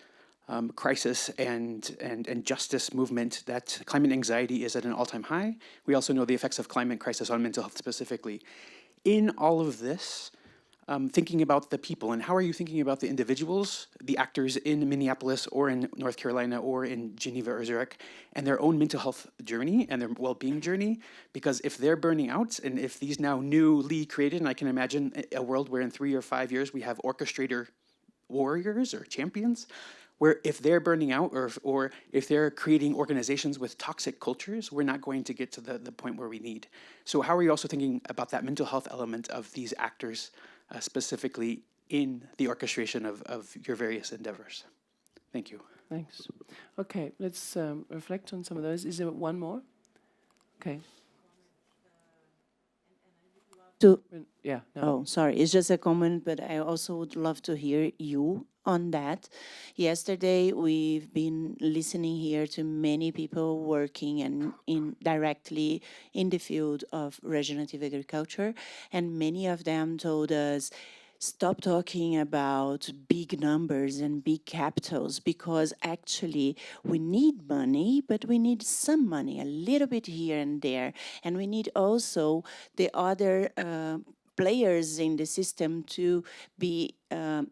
crisis and justice movement, that climate anxiety is at an all-time high. We also know the effects of climate crisis on mental health specifically. In all of this, thinking about the people, and how are you thinking about the individuals, the actors in Minneapolis or in North Carolina or in Geneva or Zurich, and their own mental health journey and their well-being journey? Because if they're burning out, and if these now newly created, and I can imagine a world where in 3 or 5 years we have orchestrator warriors or champions, where if they're burning out or if they're creating organizations with toxic cultures, we're not going to get to the point where we need. So how are you also thinking about that mental health element of these actors specifically in the orchestration of your various endeavors? Thank you.
Thanks. Okay, let's reflect on some of those. Is there one more? Okay. Yeah. No.
Oh, sorry. It's just a comment, but I also would love to hear you on that. Yesterday, we've been listening here to many people working and directly in the field of regenerative agriculture, and many of them told us, stop talking about big numbers and big capitals, because actually we need money, but we need some money, a little bit here and there. And we need also the other players in the system to be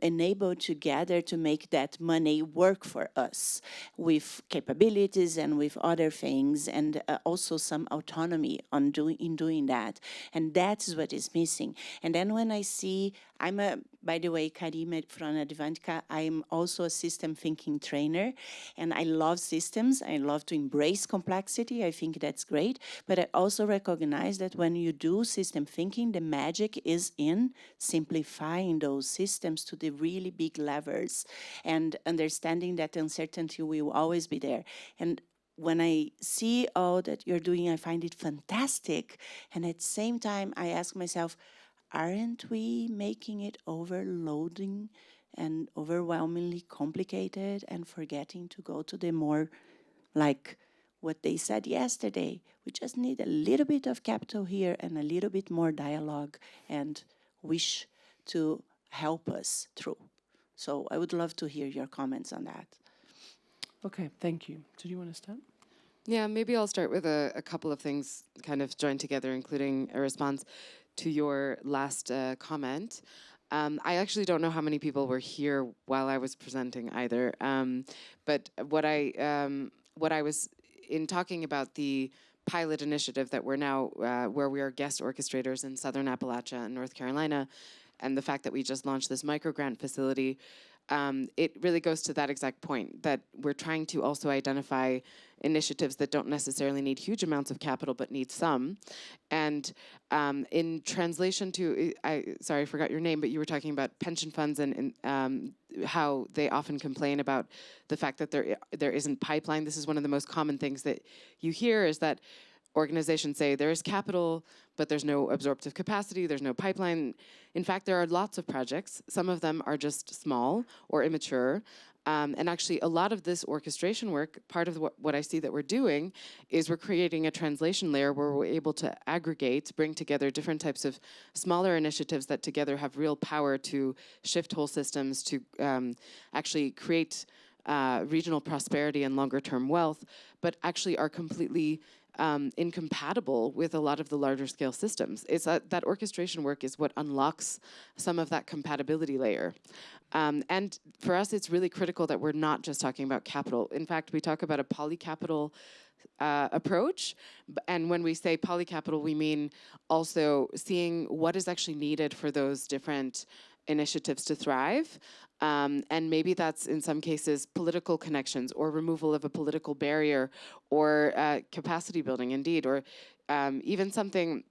enabled together to make that money work for us with capabilities and with other things, and also some autonomy in doing that. And that's what is missing. And then when I see, by the way, Karima from Advantica, I'm also a system thinking trainer, and I love systems. I love to embrace complexity. I think that's great. But I also recognize that when you do system thinking, the magic is in simplifying those systems to the really big levers and understanding that uncertainty will always be there. And when I see all that you're doing, I find it fantastic. And at the same time, I ask myself, aren't we making it overloading and overwhelmingly complicated and forgetting to go to the more, like what they said yesterday? We just need a little bit of capital here and a little bit more dialogue and wish to help us through. So I would love to hear your comments on that.
Okay, thank you. Do you want to start?
Yeah, maybe I'll start with a couple of things kind of joined together, including a response to your last comment. I actually don't know how many people were here while I was presenting either, but what I was in talking about the pilot initiative that we're now, where we are guest orchestrators in Southern Appalachia and North Carolina, and the fact that we just launched this microgrant facility, it really goes to that exact point, that we're trying to also identify initiatives that don't necessarily need huge amounts of capital, but need some. And in translation to, sorry, I forgot your name, but you were talking about pension funds and how they often complain about the fact that there isn't pipeline. This is one of the most common things that you hear, is that organizations say there is capital, but there's no absorptive capacity, there's no pipeline. In fact, there are lots of projects. Some of them are just small or immature. And actually, a lot of this orchestration work, part of what I see that we're doing is we're creating a translation layer where we're able to aggregate, bring together different types of smaller initiatives that together have real power to shift whole systems, to actually create regional prosperity and longer-term wealth, but actually are completely incompatible with a lot of the larger scale systems. It's that orchestration work is what unlocks some of that compatibility layer. And for us, it's really critical that we're not just talking about capital. In fact, we talk about a polycapital approach. And when we say polycapital, we mean also seeing what is actually needed for those different initiatives to thrive. And maybe that's, in some cases, political connections or removal of a political barrier or capacity building, indeed, or even something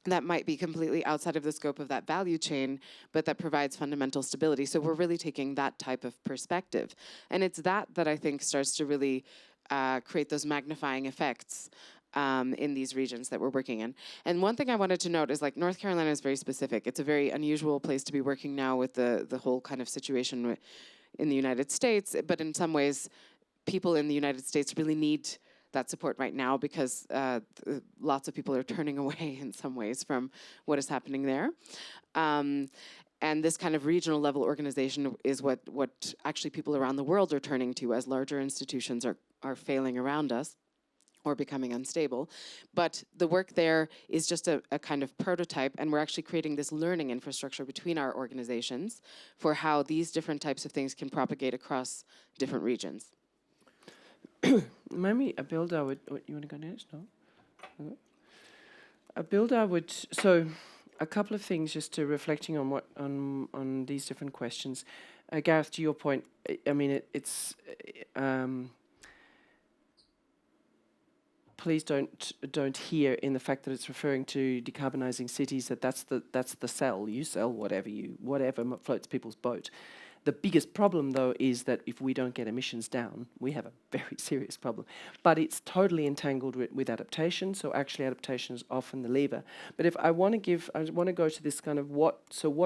that might be completely outside of the scope of that value chain, but that provides fundamental stability. So we're really taking that type of perspective. And it's that I think starts to really create those magnifying effects in these regions that we're working in. And one thing I wanted to note is, like, North Carolina is very specific. It's a very unusual place to be working now with the whole kind of situation in the United States, but in some ways, people in the United States really need that support right now because lots of people are turning away in some ways from what is happening there. And this kind of regional level organization is what actually people around the world are turning to as larger institutions are failing around us or becoming unstable. But the work there is just a kind of prototype, and we're actually creating this learning infrastructure between our organizations for how these different types of things can propagate across different regions.
Maybe a builder would, you want to go next? No? Okay. A builder would, so a couple of things just to reflecting on what, on these different questions. Gareth, to your point, I mean, it's, please don't hear in the fact that it's referring to decarbonising cities that's the sell. You sell whatever floats people's boat. The biggest problem, though, is that if we don't get emissions down, we have a very serious problem. But it's totally entangled with adaptation, so actually adaptation is often the lever. But if I want to go to this kind of what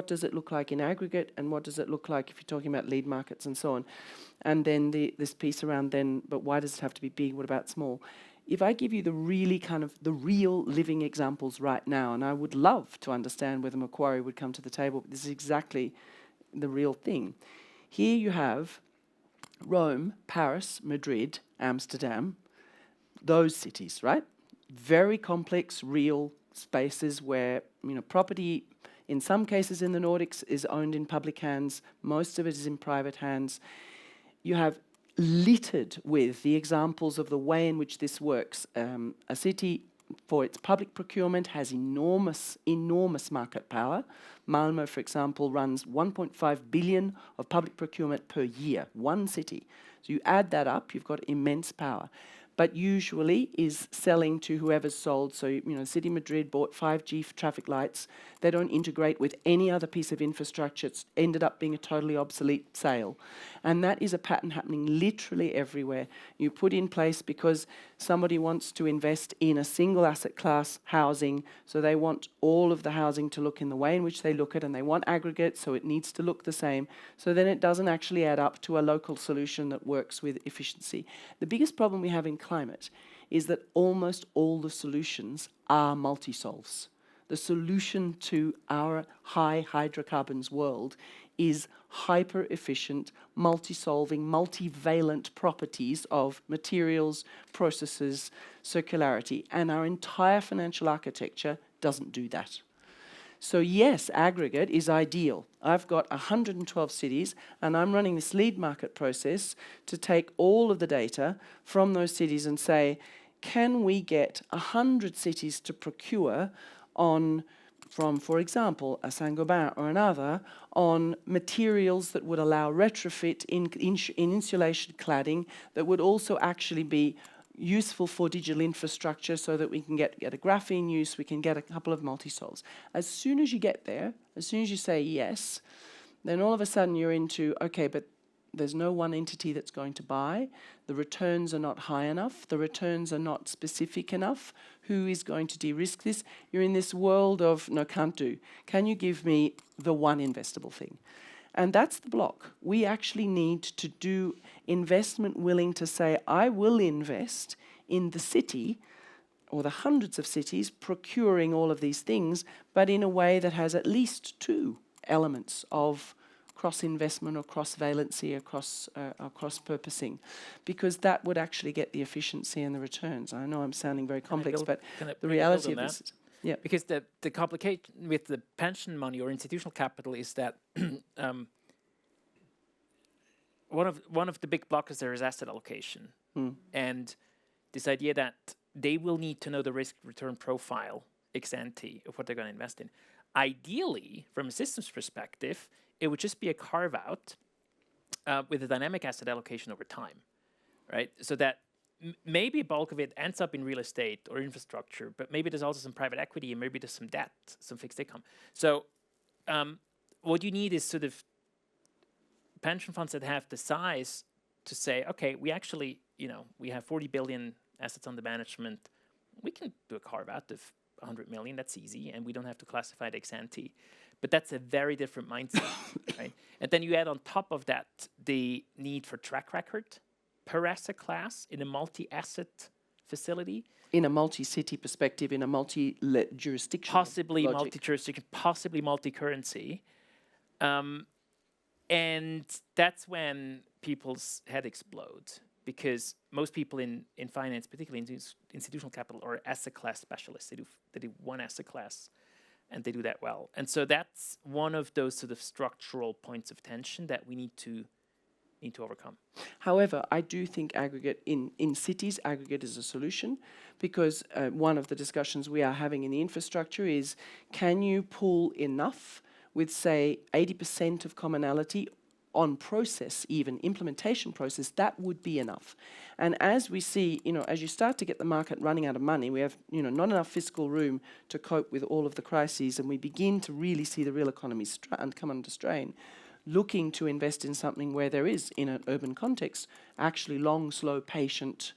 does it look like in aggregate, and what does it look like if you're talking about lead markets and so on, and then this piece around then, but why does it have to be big, what about small? If I give you the really kind of the real living examples right now, and I would love to understand whether Macquarie would come to the table, but this is exactly the real thing. Here you have Rome, Paris, Madrid, Amsterdam, those cities, right? Very complex, real spaces where, property, in some cases in the Nordics, is owned in public hands. Most of it is in private hands. You have littered with the examples of the way in which this works. A city, for its public procurement, has enormous market power. Malmö, for example, runs 1.5 billion of public procurement per year, one city. So you add that up, you've got immense power. But usually is selling to whoever's sold. So, City Madrid bought 5G traffic lights. They don't integrate with any other piece of infrastructure. It's ended up being a totally obsolete sale. And that is a pattern happening literally everywhere. You put in place because somebody wants to invest in a single asset class housing, so they want all of the housing to look in the way in which they look at, and they want aggregate, so it needs to look the same. So then it doesn't actually add up to a local solution that works with efficiency. The biggest problem we have in climate is that almost all the solutions are multi-solves. The solution to our high hydrocarbons world is hyper-efficient, multi-solving, multivalent properties of materials, processes, circularity, and our entire financial architecture doesn't do that. So yes, aggregate is ideal. I've got 112 cities, and I'm running this lead market process to take all of the data from those cities and say, can we get 100 cities to procure from, for example, a Saint-Gobain or another, on materials that would allow retrofit in insulation cladding that would also actually be useful for digital infrastructure, so that we can get a graphene use, we can get a couple of multi-solves. As soon as you get there, as soon as you say yes, then all of a sudden you're into, okay, but there's no one entity that's going to buy, the returns are not high enough, the returns are not specific enough, who is going to de-risk this? You're in this world of, no, can't do. Can you give me the one investable thing? And that's the block. We actually need to do investment willing to say, I will invest in the city or the hundreds of cities procuring all of these things, but in a way that has at least two elements of cross-investment or cross-valency or cross-purposing, because that would actually get the efficiency and the returns. I know I'm sounding very complex, but the reality of this is... Yeah.
Because the complication with the pension money or institutional capital is that one of the big blockers there is asset allocation. And this idea that they will need to know the risk-return profile ex ante of what they're going to invest in. Ideally, from a systems perspective, it would just be a carve-out with a dynamic asset allocation over time, right? So that maybe a bulk of it ends up in real estate or infrastructure, but maybe there's also some private equity and maybe there's some debt, some fixed income. So what you need is sort of pension funds that have the size to say, okay, we actually, we have 40 billion assets under management. We can do a carve-out of 100 million, that's easy, and we don't have to classify it ex ante. But that's a very different mindset, right? And then you add on top of that the need for track record per asset class in a multi-asset facility.
In a multi-city perspective, in a multi-jurisdiction.
Possibly multi-jurisdiction, possibly multi-currency. And that's when people's head explodes, because most people in finance, particularly in institutional capital, are asset class specialists. They do one asset class, and they do that well. And so that's one of those sort of structural points of tension that we need to overcome.
However, I do think aggregate in cities, aggregate is a solution, because one of the discussions we are having in the infrastructure is, can you pull enough with, say, 80% of commonality on process, even implementation process? That would be enough. And as we see, as you start to get the market running out of money, we have, not enough fiscal room to cope with all of the crises, and we begin to really see the real economy come under strain. Looking to invest in something where there is, in an urban context, actually long, slow, patient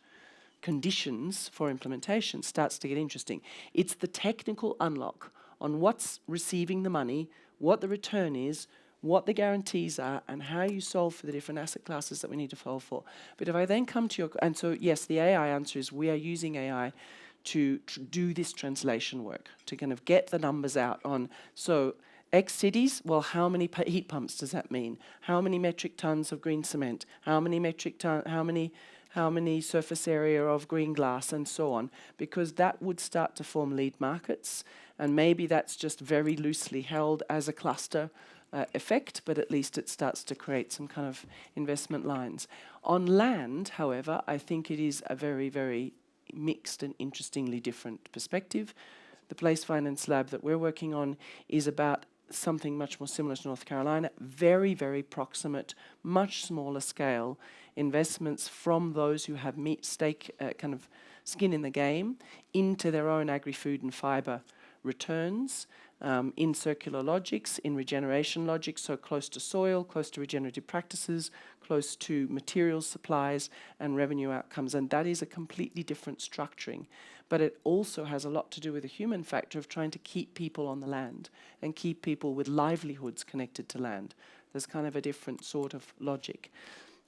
conditions for implementation starts to get interesting. It's the technical unlock on what's receiving the money, what the return is, what the guarantees are, and how you solve for the different asset classes that we need to solve for. But if I then come to and so yes, the AI answer is we are using AI to do this translation work, to kind of get the numbers out on, so X cities, well, how many heat pumps does that mean? How many metric tons of green cement? How many surface area of green glass, and so on? Because that would start to form lead markets, and maybe that's just very loosely held as a cluster effect, but at least it starts to create some kind of investment lines. On land, however, I think it is a very, very mixed and interestingly different perspective. The Place Finance Lab that we're working on is about something much more similar to North Carolina, very, very proximate, much smaller scale investments from those who have kind of skin in the game into their own agri-food and fibre returns, in circular logics, in regeneration logics, so close to soil, close to regenerative practices, close to materials supplies and revenue outcomes. And that is a completely different structuring. But it also has a lot to do with the human factor of trying to keep people on the land and keep people with livelihoods connected to land. There's kind of a different sort of logic.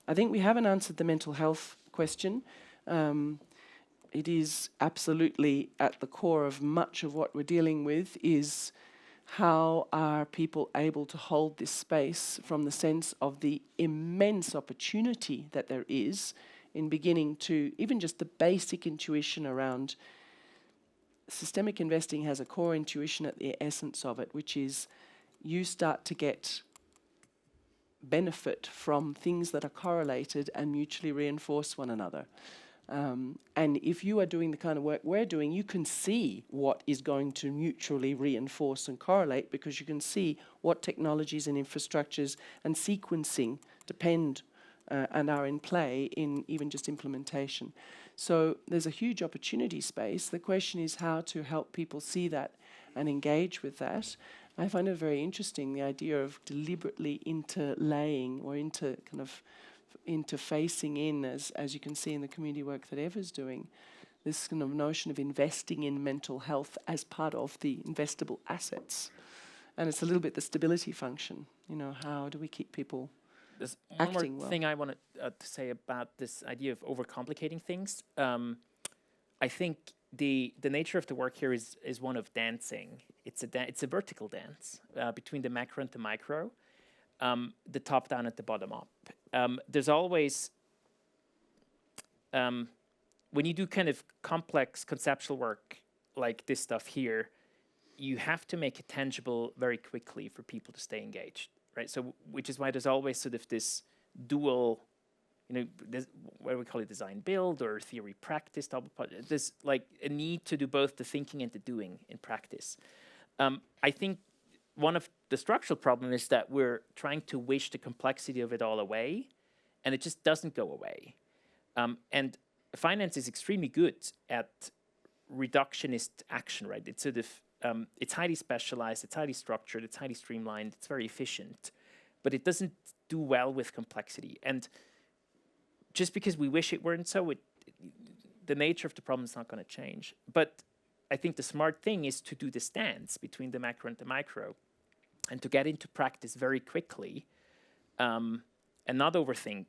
I think we haven't answered the mental health question. It is absolutely at the core of much of what we're dealing with, is how are people able to hold this space from the sense of the immense opportunity that there is in beginning to even just the basic intuition around systemic investing has a core intuition at the essence of it, which is you start to get benefit from things that are correlated and mutually reinforce one another. And if you are doing the kind of work we're doing, you can see what is going to mutually reinforce and correlate, because you can see what technologies and infrastructures and sequencing depend and are in play in even just implementation. So there's a huge opportunity space. The question is how to help people see that and engage with that. I find it very interesting, the idea of deliberately interlaying or interfacing in, as you can see in the community work that Eva's doing, this kind of notion of investing in mental health as part of the investable assets. And it's a little bit the stability function. How do we keep people
There's
acting
one more
well?
thing I wanted to say about this idea of overcomplicating things. I think the nature of the work here is one of dancing. It's a vertical dance between the macro and the micro, the top down and the bottom up. There's always, when you do kind of complex conceptual work like this stuff here, you have to make it tangible very quickly for people to stay engaged, right? So, which is why there's always sort of this dual, what we call it, design build or theory practice. There's like a need to do both the thinking and the doing in practice. I think one of the structural problems is that we're trying to wish the complexity of it all away, and it just doesn't go away. And finance is extremely good at reductionist action, right? It's sort of it's highly specialized, it's highly structured, it's highly streamlined, it's very efficient, but it doesn't do well with complexity. And just because we wish it weren't so, the nature of the problem is not going to change. But I think the smart thing is to do this dance between the macro and the micro, and to get into practice very quickly, and not overthink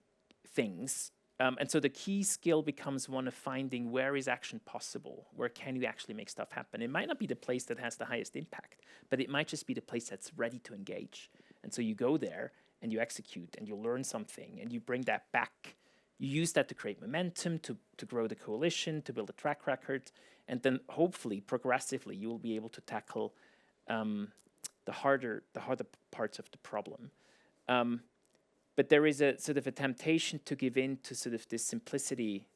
things, And so the key skill becomes one of finding where is action possible, where can you actually make stuff happen. It might not be the place that has the highest impact, but it might just be the place that's ready to engage. And so you go there and you execute and you learn something and you bring that back. You use that to create momentum, to grow the coalition, to build a track record, and then hopefully progressively you will be able to tackle the harder parts of the problem. But there is a sort of a temptation to give in to sort of this simplicity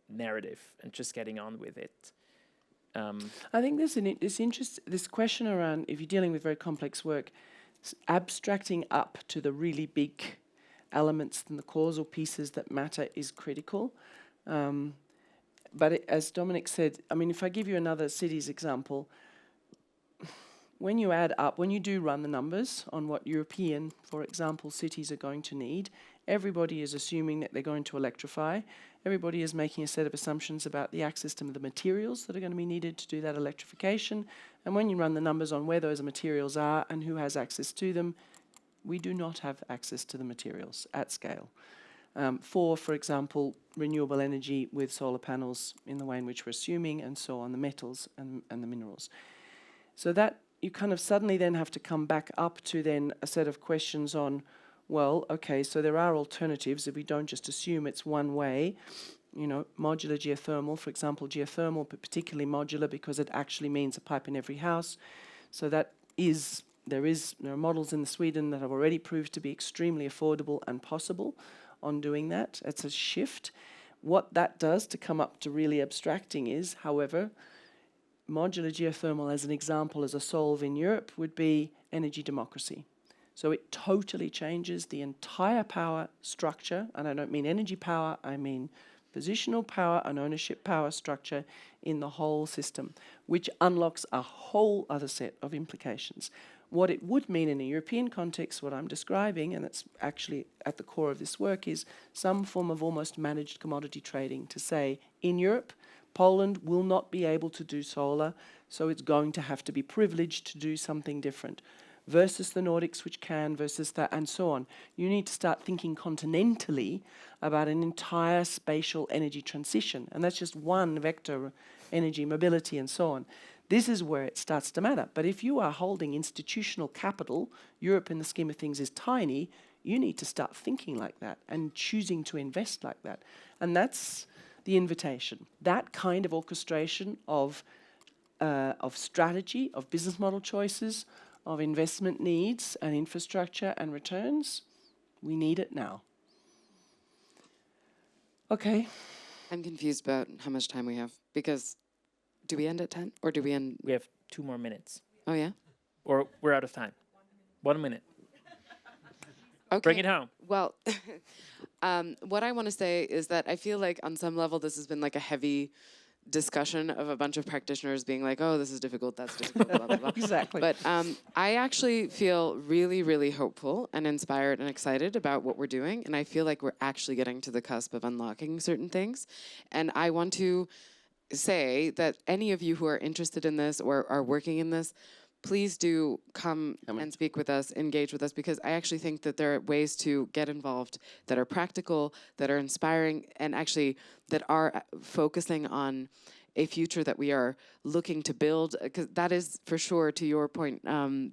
narrative and just getting on with it.
I think this question around, if you're dealing with very complex work, abstracting up to the really big elements and the causal pieces that matter is critical. But as Dominic said, I mean, if I give you another cities example, when you add up, when you do run the numbers on what European, for example, cities are going to need, everybody is assuming that they're going to electrify. Everybody is making a set of assumptions about the access to the materials that are going to be needed to do that electrification. And when you run the numbers on where those materials are and who has access to them, we do not have access to the materials at scale. For example, renewable energy with solar panels in the way in which we're assuming, and so on, the metals and the minerals. So that you kind of suddenly then have to come back up to then a set of questions on, well, okay, so there are alternatives if we don't just assume it's one way. You know, modular geothermal, for example, geothermal, but particularly modular because it actually means a pipe in every house. So that is, there are models in Sweden that have already proved to be extremely affordable and possible on doing that. It's a shift. What that does to come up to really abstracting is, however, modular geothermal as an example, as a solve in Europe, would be energy democracy. So it totally changes the entire power structure, and I don't mean energy power, I mean positional power and ownership power structure in the whole system, which unlocks a whole other set of implications. What it would mean in a European context, what I'm describing, and it's actually at the core of this work, is some form of almost managed commodity trading to say, in Europe, Poland will not be able to do solar, so it's going to have to be privileged to do something different, versus the Nordics, which can, versus that, and so on. You need to start thinking continentally about an entire spatial energy transition, and that's just one vector, energy mobility and so on. This is where it starts to matter. But if you are holding institutional capital, Europe in the scheme of things is tiny, you need to start thinking like that and choosing to invest like that. And that's the invitation. That kind of orchestration of strategy, of business model choices, of investment needs and infrastructure and returns, we need it now. Okay.
I'm confused about how much time we have, because do we end at 10 or do we end?
We have 2 more minutes.
Oh, yeah?
Or we're out of time. 1 minute.
Okay.
Bring it home.
Well, what I want to say is that I feel like on some level this has been like a heavy discussion of a bunch of practitioners being like, oh, this is difficult, that's difficult, blah, blah, blah.
Exactly.
But I actually feel really, really hopeful and inspired and excited about what we're doing. And I feel like we're actually getting to the cusp of unlocking certain things. And I want to say that any of you who are interested in this or are working in this, please do come and speak with us, engage with us, because I actually think that there are ways to get involved that are practical, that are inspiring, and actually that are focusing on a future that we are looking to build, because that is for sure, to your point,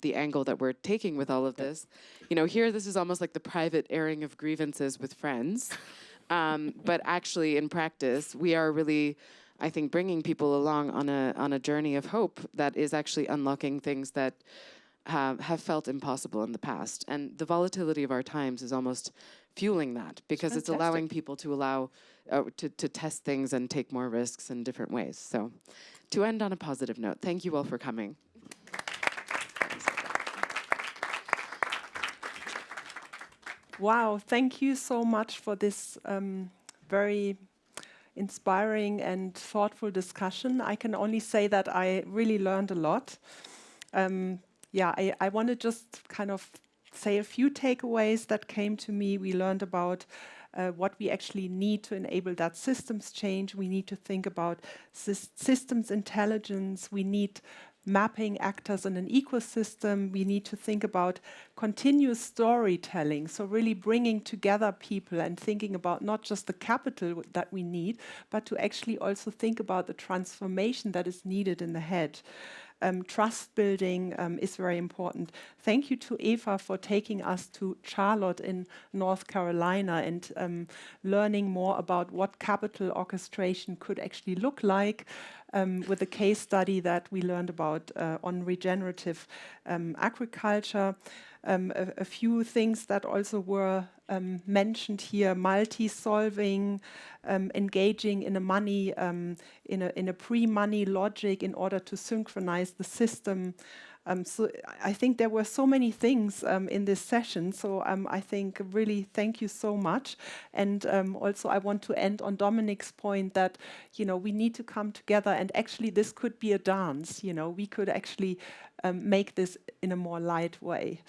the angle that we're taking with all of this. You know, here this is almost like the private airing of grievances with friends, but actually in practice, we are really, I think, bringing people along on a journey of hope that is actually unlocking things that have felt impossible in the past. And the volatility of our times is almost fueling that, because it's allowing people to to test things and take more risks in different ways. So to end on a positive note, thank you all for coming.
Wow, thank you so much for this very inspiring and thoughtful discussion. I can only say that I really learned a lot. I want to just kind of say a few takeaways that came to me. We learned about what we actually need to enable that systems change. We need to think about systems intelligence. We need mapping actors in an ecosystem. We need to think about continuous storytelling, so really bringing together people and thinking about not just the capital that we need, but to actually also think about the transformation that is needed in the head. Trust building is very important. Thank you to Eva for taking us to Charlotte in North Carolina and learning more about what capital orchestration could actually look like, with a case study that we learned about on regenerative agriculture. A few things that also were mentioned here: multi-solving, engaging in a money, in a pre-money logic in order to synchronize the system. So I think there were so many things in this session. So I think really thank you so much. And also I want to end on Dominic's point that, you know, we need to come together, and actually this could be a dance. You know, we could actually make this in a more light way.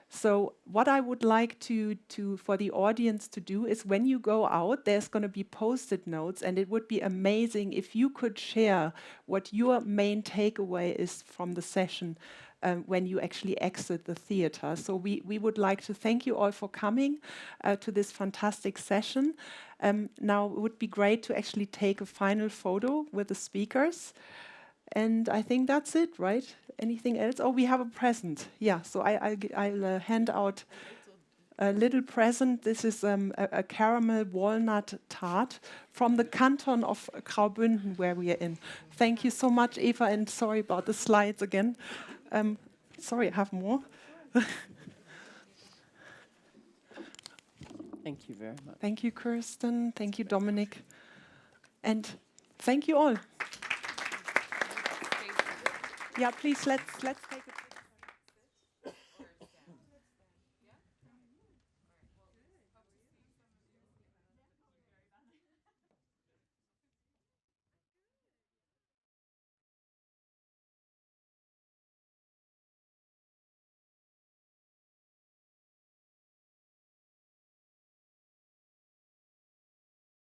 So what I would like for the audience to do is, when you go out, there's going to be post-it notes, and it would be amazing if you could share what your main takeaway is from the session when you actually exit the theater. So we would like to thank you all for coming to this fantastic session. Now it would be great to actually take a final photo with the speakers. And I think that's it, right? Anything else? Oh, we have a present. Yeah, so I'll hand out a little present. This is a caramel walnut tart from the canton of Graubünden, where we are in. Thank you so much, Eva, and sorry about the slides again. Sorry, I have more.
Thank you very much.
Thank you, Kirsten. Thank you, Dominic. And thank you all. Yeah, please, let's take a